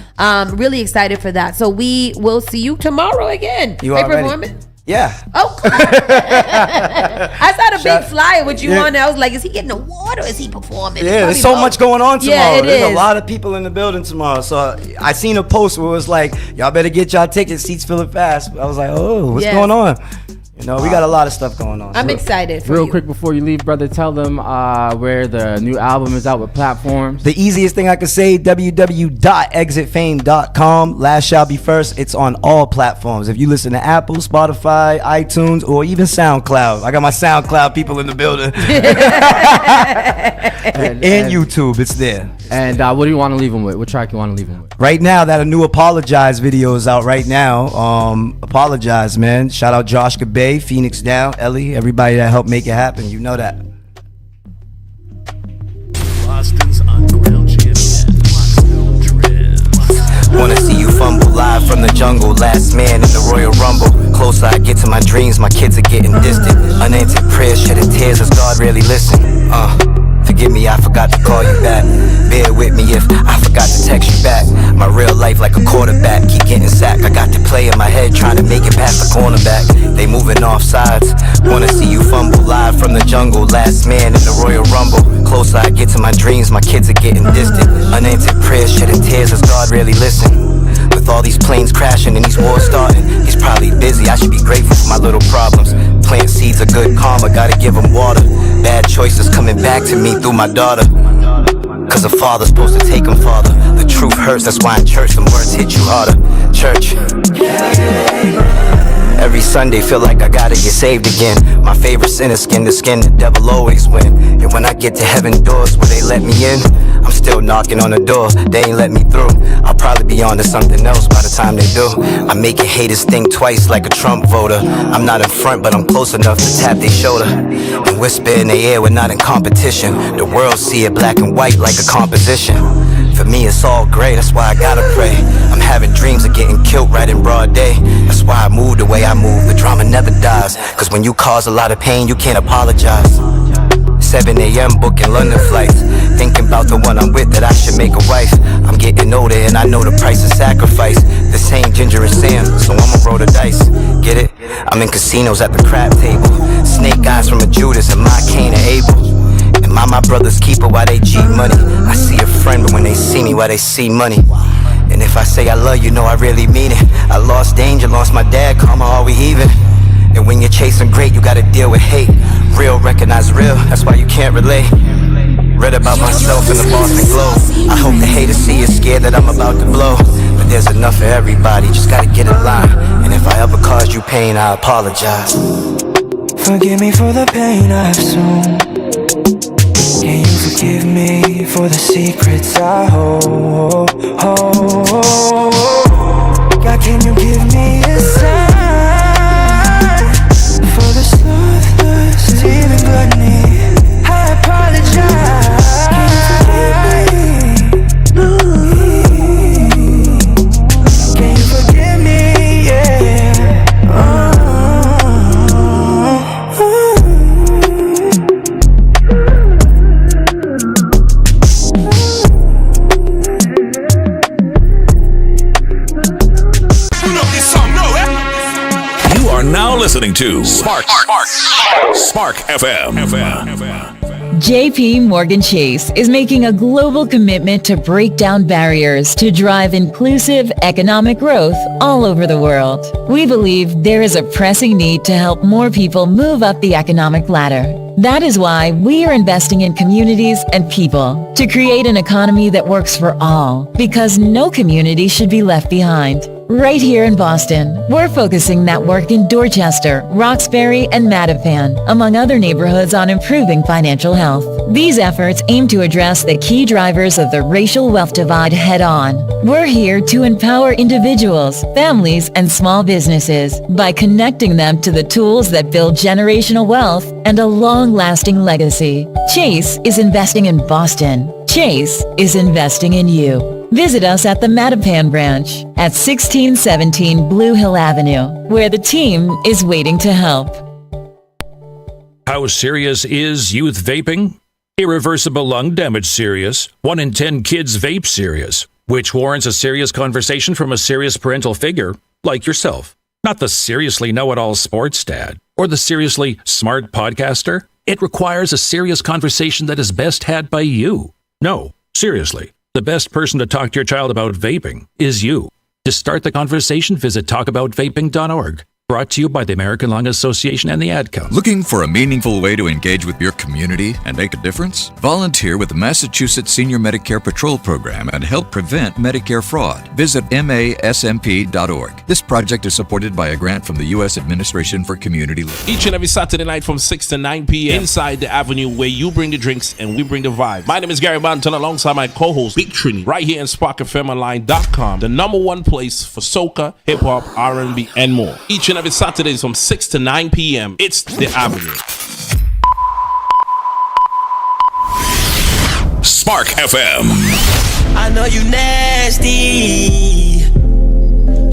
Really excited for that. So we will see you tomorrow again. You Are already? performing? Yeah. Oh, cool. I saw the big flyer with you Yeah. on there. I was like, is he getting an award or is he performing? It's Yeah, there's probably so both. much going on tomorrow. Yeah, it There's is. a lot of people in the building tomorrow. So I seen a post where it was like, y'all better get y'all tickets, seats filling fast. I was like, oh, what's Yes. going on? You know, we got a lot of stuff going on. I'm excited for Real you. quick before you leave, brother, tell them where the new album is out with platforms. The easiest thing I could say, www.exitfame.com. Last shall be first. It's on all platforms. If you listen to Apple, Spotify, iTunes, or even SoundCloud. I got my SoundCloud people in the building. and YouTube, it's there. And what do you want to leave them with? What track you want to leave them with? Right now, that a new Apologize video is out right now. Apologize, man. Shout out Josh Gabay, Phoenix Down, Ellie, everybody that helped make it happen. You know that. Boston's on-ground champion. Wanna see you fumble live from the jungle. Last man in the Royal Rumble. Closer I get to my dreams, my kids are getting distant. Unanswered prayers, shedding tears, does God really listen? Forgive me, I forgot to call you back. Bear with me if I forgot to text you back. My real life like a quarterback, keep getting sacked. I got to play in my head, trying to make it past the cornerback. They moving off sides. Wanna see you fumble live from the jungle. Last man in the Royal Rumble. Closer I get to my dreams, my kids are getting distant. Unanswered prayers, shedding tears, does God really listen? With all these planes crashing and these wars starting, he's probably busy. I should be grateful for my little problems. Plant seeds of good karma, gotta give them water. Bad choices coming back to me through my daughter. Cause a father's supposed to take him farther. The truth hurts, that's why in church them words hit you harder. Church. Every Sunday feel like I gotta get saved again. My favorite sin is skin to skin, the devil always win. And when I get to heaven doors, will they let me in? I'm still knocking on the door, they ain't let me through. I'll probably be on to something else by the time they do. I'm making haters think twice like a Trump voter. I'm not in front, but I'm close enough to tap their shoulder and whisper in their ear, we're not in competition. The world see it black and white like a composition. For me it's all gray, that's why I gotta pray. I'm having dreams of getting killed right in broad day. That's why I move the way I move, the drama never dies. Cause when you cause a lot of pain, you can't apologize. 7 a.m. booking London flights, thinking about the one I'm with that I should make a wife. I'm getting older and I know the price of sacrifice. This ain't Ginger and Sam, so I'ma roll the dice. Get it? I'm in casinos at the crab table. Snake guys from a Judas and my Cain and Abel. And my brother's keeper while they G money. I see a friend, but when they see me, why they see money. And if I say I love you, know I really mean it. I lost danger, lost my dad, karma, are we even? And when you're chasing great, you gotta deal with hate. Real recognize real, that's why you can't relate. Read about myself in the Boston Globe. I hope the haters see you scared that I'm about to blow. But there's enough for everybody, just gotta get in line. And if I ever caused you pain, I apologize. Forgive me for the pain I've sown. Can you forgive me for the secrets I hold? God, can you give me a sign for the sluthless, even gluttony? I apologize. Can you forgive me? Yeah. You are now listening to Spark FM. JP Morgan Chase is making a global commitment to break down barriers to drive inclusive economic growth all over the world. We believe there is a pressing need to help more people move up the economic ladder. That is why we are investing in communities and people to create an economy that works for all, because no community should be left behind. Right here in Boston, we're focusing that work in Dorchester, Roxbury, and Mattapan, among other neighborhoods, on improving financial health. These efforts aim to address the key drivers of the racial wealth divide head on. We're here to empower individuals, families, and small businesses by connecting them to the tools that build generational wealth and a long-lasting legacy. Chase is investing in Boston. Chase is investing in you. Visit us at the Mattapan branch at 1617 Blue Hill Avenue, where the team is waiting to help. How serious is youth vaping? Irreversible lung damage serious. 1 in 10 kids vape serious, which warrants a serious conversation from a serious parental figure like yourself. Not the seriously know-it-all sports dad or the seriously smart podcaster. It requires a serious conversation that is best had by you. No, seriously. The best person to talk to your child about vaping is you. To start the conversation, visit talkaboutvaping.org. Brought to you by the American Lung Association and the Ad Council. Looking for a meaningful way to engage with your community and make a difference? Volunteer with the Massachusetts Senior Medicare Patrol Program and help prevent Medicare fraud. Visit masmp.org. This project is supported by a grant from the U.S. Administration for Community Living. Each and every Saturday night from 6 to 9 p.m. inside the Avenue, where you bring the drinks and we bring the vibe. My name is Gary Banton alongside my co-host Big Trini, right here in SparkFMOnline.com, the #1 place for soca, hip-hop, R&B, and more. Each and every Saturdays from 6 to 9 p.m. It's the Avenue. Spark FM. I know you nasty.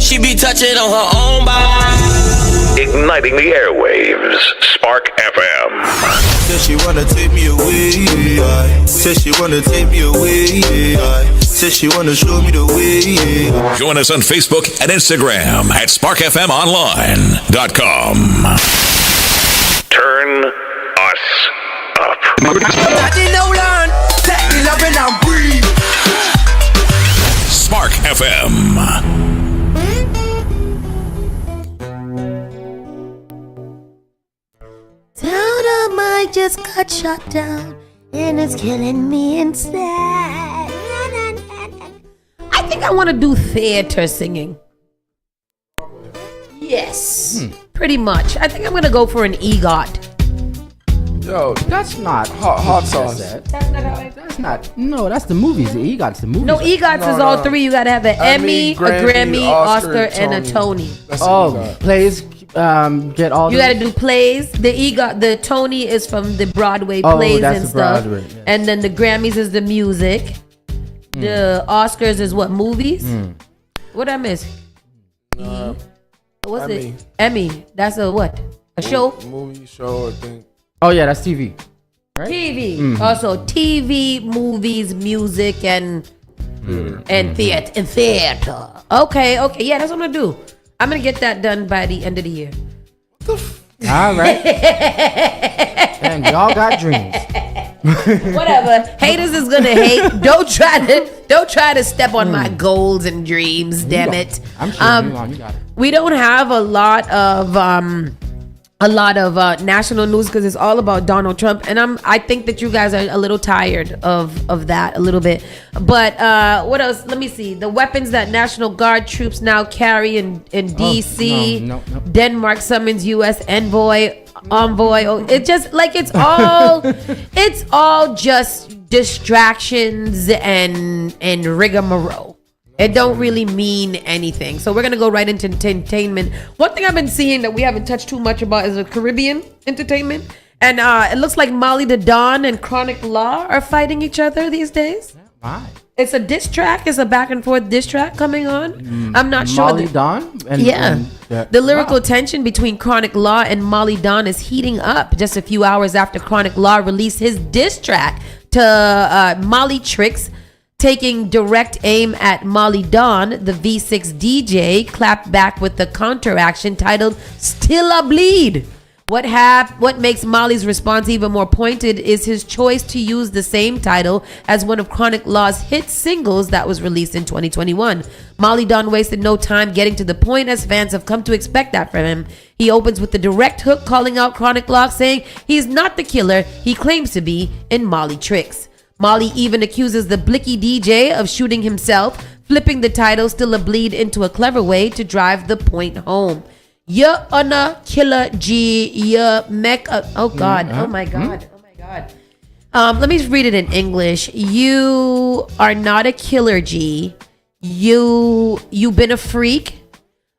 She be touching on her own body. Igniting the airwaves. Spark FM. Says she wanna take me away. Says she wanna take me away. Says she wanna show me the way. Join us on Facebook and Instagram at SparkFMOnline.com. Turn us up. Spark FM. Town I just got shut down and it's killing me inside. I think I want to do theater singing. Yes, pretty much. I think I'm gonna go for an EGOT. Yo, That's not hot sauce. That's not. No, that's the movies. The EGOT's the movies. No, EGOTs is all three. You gotta have an Emmy, a Grammy, Oscar, and a Tony. Plays. Get all. You gotta do plays. The EGOT, the Tony is from the Broadway plays that's and the stuff. Broadway, yes. And then the Grammys is the music. The Oscars is what, movies? What I miss? What's Emmy. it? Emmy. That's a what? A show? Movie show, I think. Oh yeah, that's TV. Right? TV. Also TV, movies, music, and theater. Okay. Yeah, that's what I'm gonna do. I'm gonna get that done by the end of the year. All right. And y'all got dreams. Whatever. Haters is gonna hate. Don't try to step on my goals and dreams. Damn it. I'm sure you got it. We don't have a lot of national news because it's all about Donald Trump, and I think that you guys are a little tired of that a little bit. But what else? Let me see. The weapons that National Guard troops now carry in DC. No. Denmark summons U.S. envoy. Oh, it just like it's all just distractions and rigmarole. It don't really mean anything. So we're gonna go right into entertainment. One thing I've been seeing that we haven't touched too much about is the Caribbean entertainment, and it looks like Molly the Don and Chronic Law are fighting each other these days. Why? It's a diss track. It's a back and forth diss track coming on. I'm not sure. Molly Don? The lyrical tension between Chronic Law and Molly Don is heating up just a few hours after Chronic Law released his diss track to Molly Tricks, taking direct aim at Molly Don. The V6 DJ clapped back with the counteraction titled Still a Bleed. What makes Molly's response even more pointed is his choice to use the same title as one of Chronic Law's hit singles that was released in 2021. Molly Don wasted no time getting to the point, as fans have come to expect that from him. He opens with the direct hook calling out Chronic Law, saying he's not the killer he claims to be in Molly Tricks. Molly even accuses the Blicky DJ of shooting himself, flipping the title Still a Bleed into a clever way to drive the point home. You're on a killer G. You make a. Oh God. Oh my God. Oh my God. Let me read it in English. You are not a killer G. You've been a freak.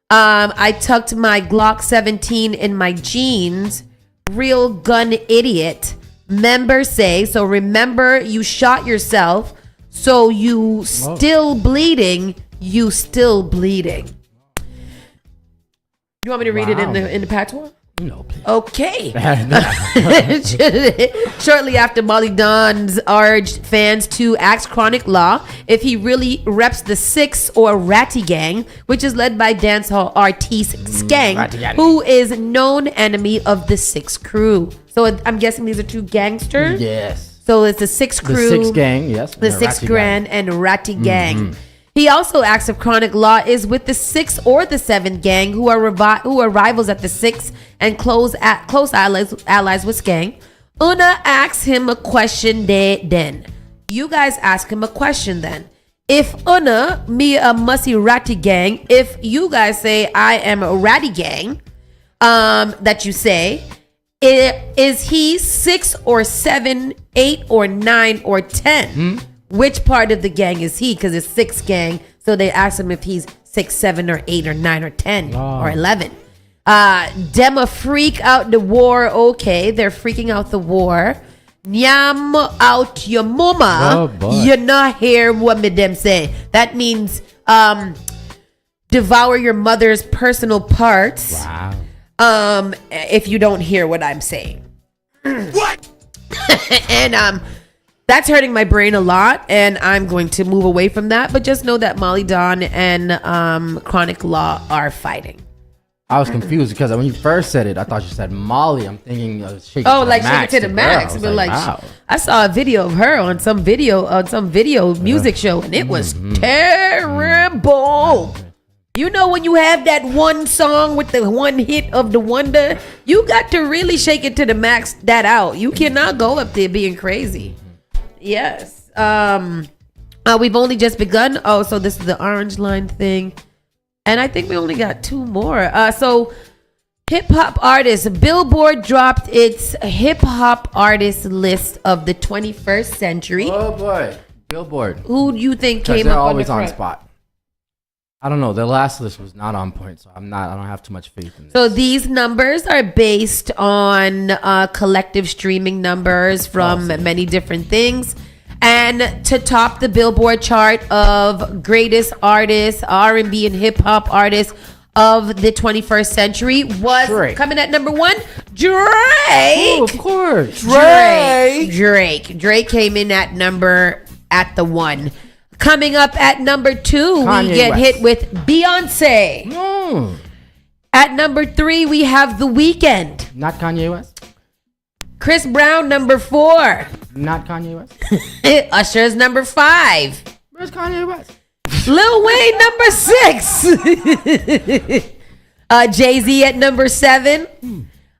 I tucked my Glock 17 in my jeans. Real gun idiot. Members say so. Remember, you shot yourself. So you still bleeding. You still bleeding. You want me to read it in the patois? No, please. Okay. Shortly after, Molly Don's urged fans to ask Chronic Law if he really reps the Six or Ratty Gang, which is led by dancehall artiste Skeng, who is known enemy of the Six Crew. So I'm guessing these are two gangsters? Yes. So it's the Six Crew. The Six Gang, yes. The Six Grand and Ratty Gang. He also asks if Chronic Law is with the 6 or the 7 gang, who are rivals at the 6 and close allies with Skeng. Una asks him a question then. You guys ask him a question then. If Una, me a Mussy Ratty Gang, if you guys say I am a Ratty Gang, that you say, is he 6 or 7, 8 or 9 or 10? Which part of the gang is he? Because it's 6 gang. So they ask him if he's 6, 7, or 8, or 9, or 10, or 11. Dem a freak out the war. Okay, they're freaking out the war. Nyam out your mama. You not hear what me them say. That means devour your mother's personal parts. Wow. If you don't hear what I'm saying. What? And that's hurting my brain a lot, and I'm going to move away from that. But just know that Molly Don and Chronic Law are fighting. I was confused because when you first said it, I thought you said Molly. I'm thinking Shake It to the like Max. Shake It to the Max. But like, wow. I saw a video of her on some video music show, and it was terrible. You know, when you have that one song with the one hit of the wonder, you got to really shake it to the max that out. You cannot go up there being crazy. Yes. We've only just begun. Oh, so this is the orange line thing. And I think we only got 2 more. So hip hop artists. Billboard dropped its hip hop artist list of the 21st century. Oh boy. Billboard. Who do you think came they're up always on the on front? spot. I don't know. The last list was not on point, so I don't have too much faith in this. So these numbers are based on collective streaming numbers from many different things. And to top the Billboard chart of greatest artists, R&B and hip hop artists of the 21st century was coming at number 1, Drake. Oh, of course. Drake came in at the 1. Coming up at number 2, Kanye we get West. hit with Beyonce. At number 3, we have The Weeknd. Not Kanye West. Chris Brown, number 4. Not Kanye West. Usher's number 5. Where's Kanye West? Lil Wayne, number 6. Jay-Z at number 7.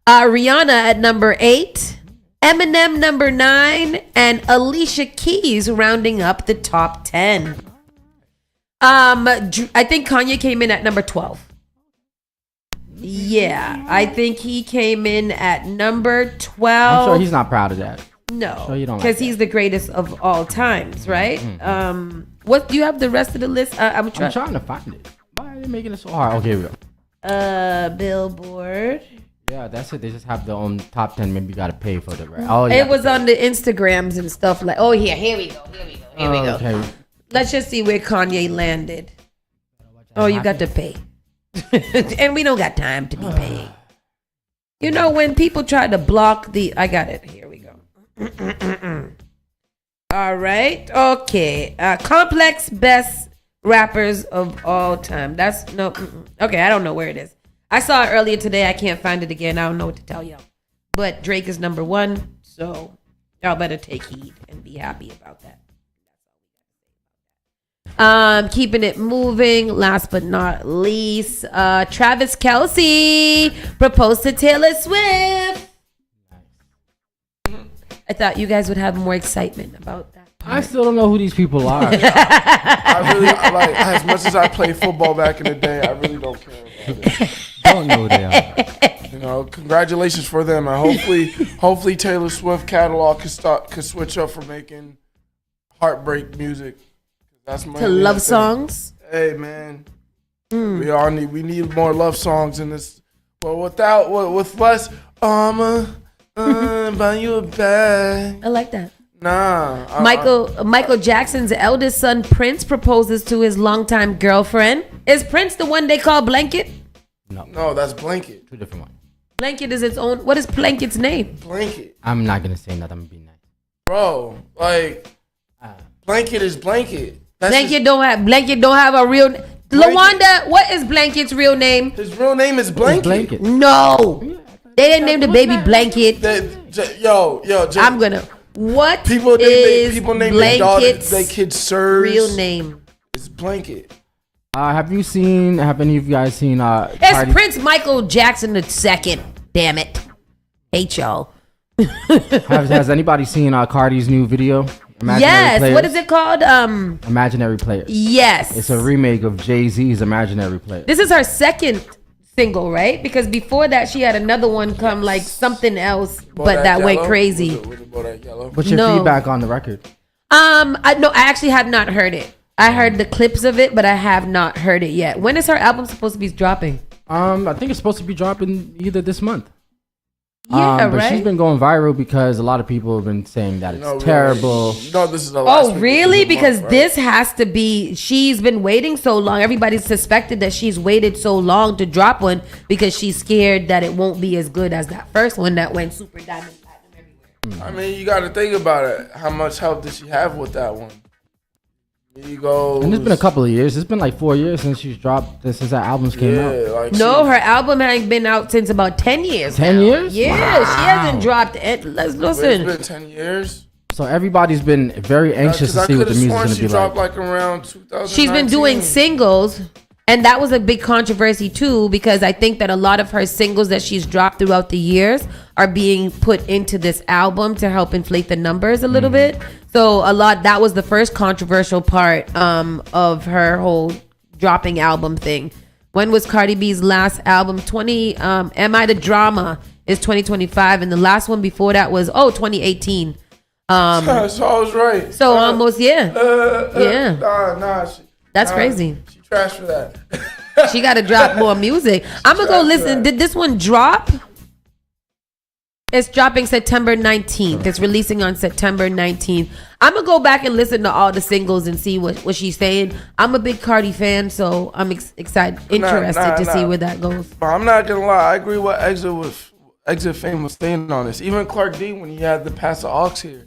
Rihanna at number 8. Eminem number 9, and Alicia Keys rounding up the top 10. I think Kanye came in at number 12. Yeah, I think he came in at number 12. I'm sure he's not proud of that. No, So you don't because like he's the greatest of all times, right? What do you have the rest of the list? I'm trying to find it. Why are they making it so hard? Okay, here we go. Billboard. Yeah, that's it. They just have their own top 10. Maybe you got to pay for the right. Oh, It was on the Instagrams and stuff like. Oh, here we go. Here we go. Okay. Let's just see where Kanye landed. Oh, you got to pay. And we don't got time to be paid. You know, when people try to block I got it. Here we go. All right. Okay. Complex best rappers of all time. That's no. Okay, I don't know where it is. I saw it earlier today. I can't find it again. I don't know what to tell y'all. But Drake is number 1, so y'all better take heed and be happy about that. Keeping it moving. Last but not least, Travis Kelce proposed to Taylor Swift. I thought you guys would have more excitement about that. I still don't know who these people are. I really like, as much as I played football back in the day, I really don't care about it. Don't know who they are. You know, congratulations for them, and hopefully Taylor Swift catalog could switch up from making heartbreak music. That's my to love songs. Hey man, we need more love songs in this. Well, with less buy you a bag. I like that. Nah. Michael Jackson's eldest son Prince proposes to his longtime girlfriend. Is Prince the one they call Blanket? No, that's Blanket. Two different ones. Blanket is its own. What is Blanket's name? Blanket. I'm not gonna say nothing. I'm gonna be nice. Bro, like Blanket is Blanket. Blanket don't have a real. LaWanda, what is Blanket's real name? His real name is Blanket. No, they didn't name the baby Blanket. I'm gonna. What people is name their Blanket's their kids Sirs. real name? It's Blanket. Have any of you guys seen It's Prince Michael Jackson II. Damn it. Hate y'all. has anybody seen Cardi's new video? Yes. Players? What is it called? Imaginary Players. Yes. It's a remake of Jay-Z's Imaginary Players. This is her second single, right? Because before that, she had another one come like something else, but that went crazy. What's your feedback on the record? I actually have not heard it. I heard the clips of it, but I have not heard it yet. When is her album supposed to be dropping? I think it's supposed to be dropping either this month. Yeah, but right. she's been going viral because a lot of people have been saying that it's terrible. This is the last week really? of the Because month, right? this has to be. She's been waiting so long. Everybody suspected that she's waited so long to drop one because she's scared that it won't be as good as that first one that went super diamond platinum everywhere. I mean, you got to think about it. How much help did she have with that one? And it's been a couple of years. It's been like 4 years since she's dropped. Since that albums came out. No, her album ain't been out since about 10 years. 10 years? Yeah, Wow. she hasn't dropped it. Let's listen. It's been 10 years. So everybody's been very anxious to see what the music's gonna be dropped like. Around 2019. She's been doing singles, and that was a big controversy too, because I think that a lot of her singles that she's dropped throughout the years are being put into this album to help inflate the numbers a little bit. So that was the first controversial part of her whole dropping album thing. When was Cardi B's last album? Am I the Drama is 2025, and the last one before that was 2018. So I was right. So almost yeah. That's Nah, crazy. She trash for that. She got to drop more music. I'm going to go listen. Did this one drop? It's dropping September 19th. It's releasing on September 19th. I'm going to go back and listen to all the singles and see what she's saying. I'm a big Cardi fan, so I'm interested to see where that goes. But I'm not going to lie. I agree what Exit Fame was saying on this. Even Clark D, when he had the Pass the Aux here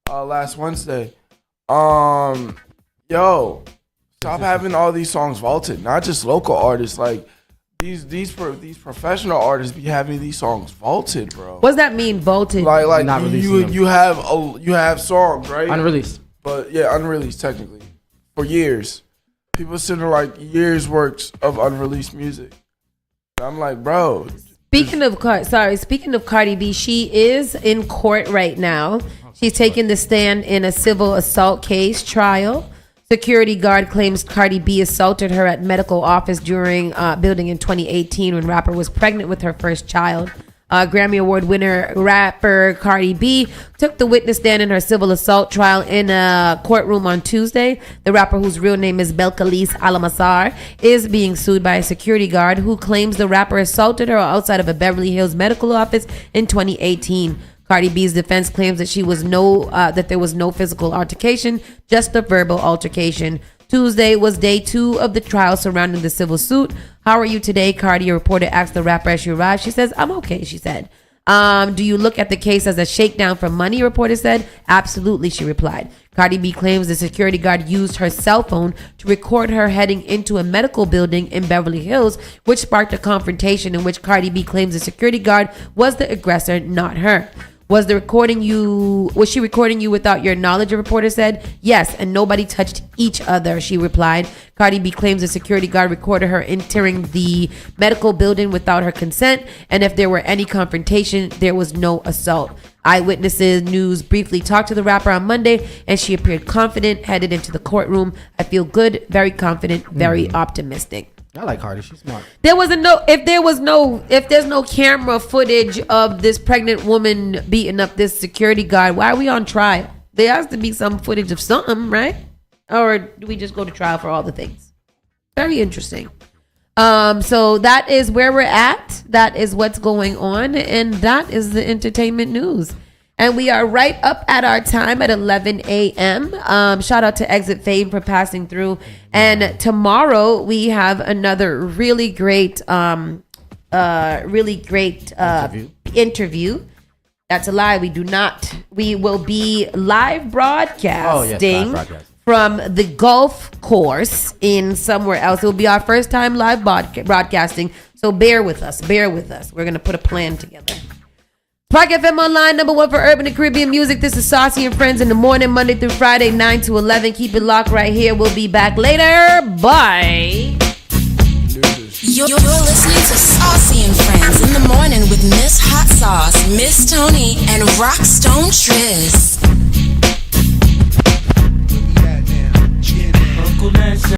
last Wednesday. Stop having all these songs vaulted. Not just local artists. Like, these professional artists be having these songs vaulted, bro. What's that mean, vaulted? Like Not you have songs, right? Unreleased. But yeah, unreleased technically. For years. People send her like years works of unreleased music. And I'm like, bro. Speaking of Cardi B, she is in court right now. She's taking the stand in a civil assault case trial. Security guard claims Cardi B assaulted her at medical office during building in 2018 when rapper was pregnant with her first child. Grammy Award winner rapper Cardi B took the witness stand in her civil assault trial in a courtroom on Tuesday. The rapper, whose real name is Belcalis Alamassar, is being sued by a security guard who claims the rapper assaulted her outside of a Beverly Hills medical office in 2018. Cardi B's defense claims that there was no physical altercation, just a verbal altercation. Tuesday was day 2 of the trial surrounding the civil suit. How are you today? Cardi, a reporter, asked the rapper as she arrived. She says, I'm okay, she said. Do you look at the case as a shakedown for money? A reporter said. Absolutely, she replied. Cardi B claims the security guard used her cell phone to record her heading into a medical building in Beverly Hills, which sparked a confrontation in which Cardi B claims the security guard was the aggressor, not her. Was she recording you without your knowledge? A reporter said. Yes, and nobody touched each other, she replied. Cardi B claims the security guard recorded her entering the medical building without her consent, and if there were any confrontation, there was no assault. Eyewitnesses News briefly talked to the rapper on Monday, and she appeared confident, headed into the courtroom. I feel good, very confident, very optimistic. I like Cardi. She's smart. If there's no camera footage of this pregnant woman beating up this security guard, why are we on trial? There has to be some footage of something, right? Or do we just go to trial for all the things? Very interesting. So that is where we're at. That is what's going on, and that is the entertainment news. And we are right up at our time at 11 a.m. Shout out to Exit Fame for passing through. And tomorrow we have another really great interview. That's a lie. We do not. We will be live broadcasting from the golf course in somewhere else. It will be our first time live broadcasting. So bear with us. We're going to put a plan together. Spark FM Online, number one for urban and Caribbean music. This is Saucy and Friends in the morning, Monday through Friday, 9 to 11. Keep it locked right here. We'll be back later. Bye. You're listening to Saucy and Friends in the morning with Miss Hot Sauce, Miss Tony, and Rockstone Triz.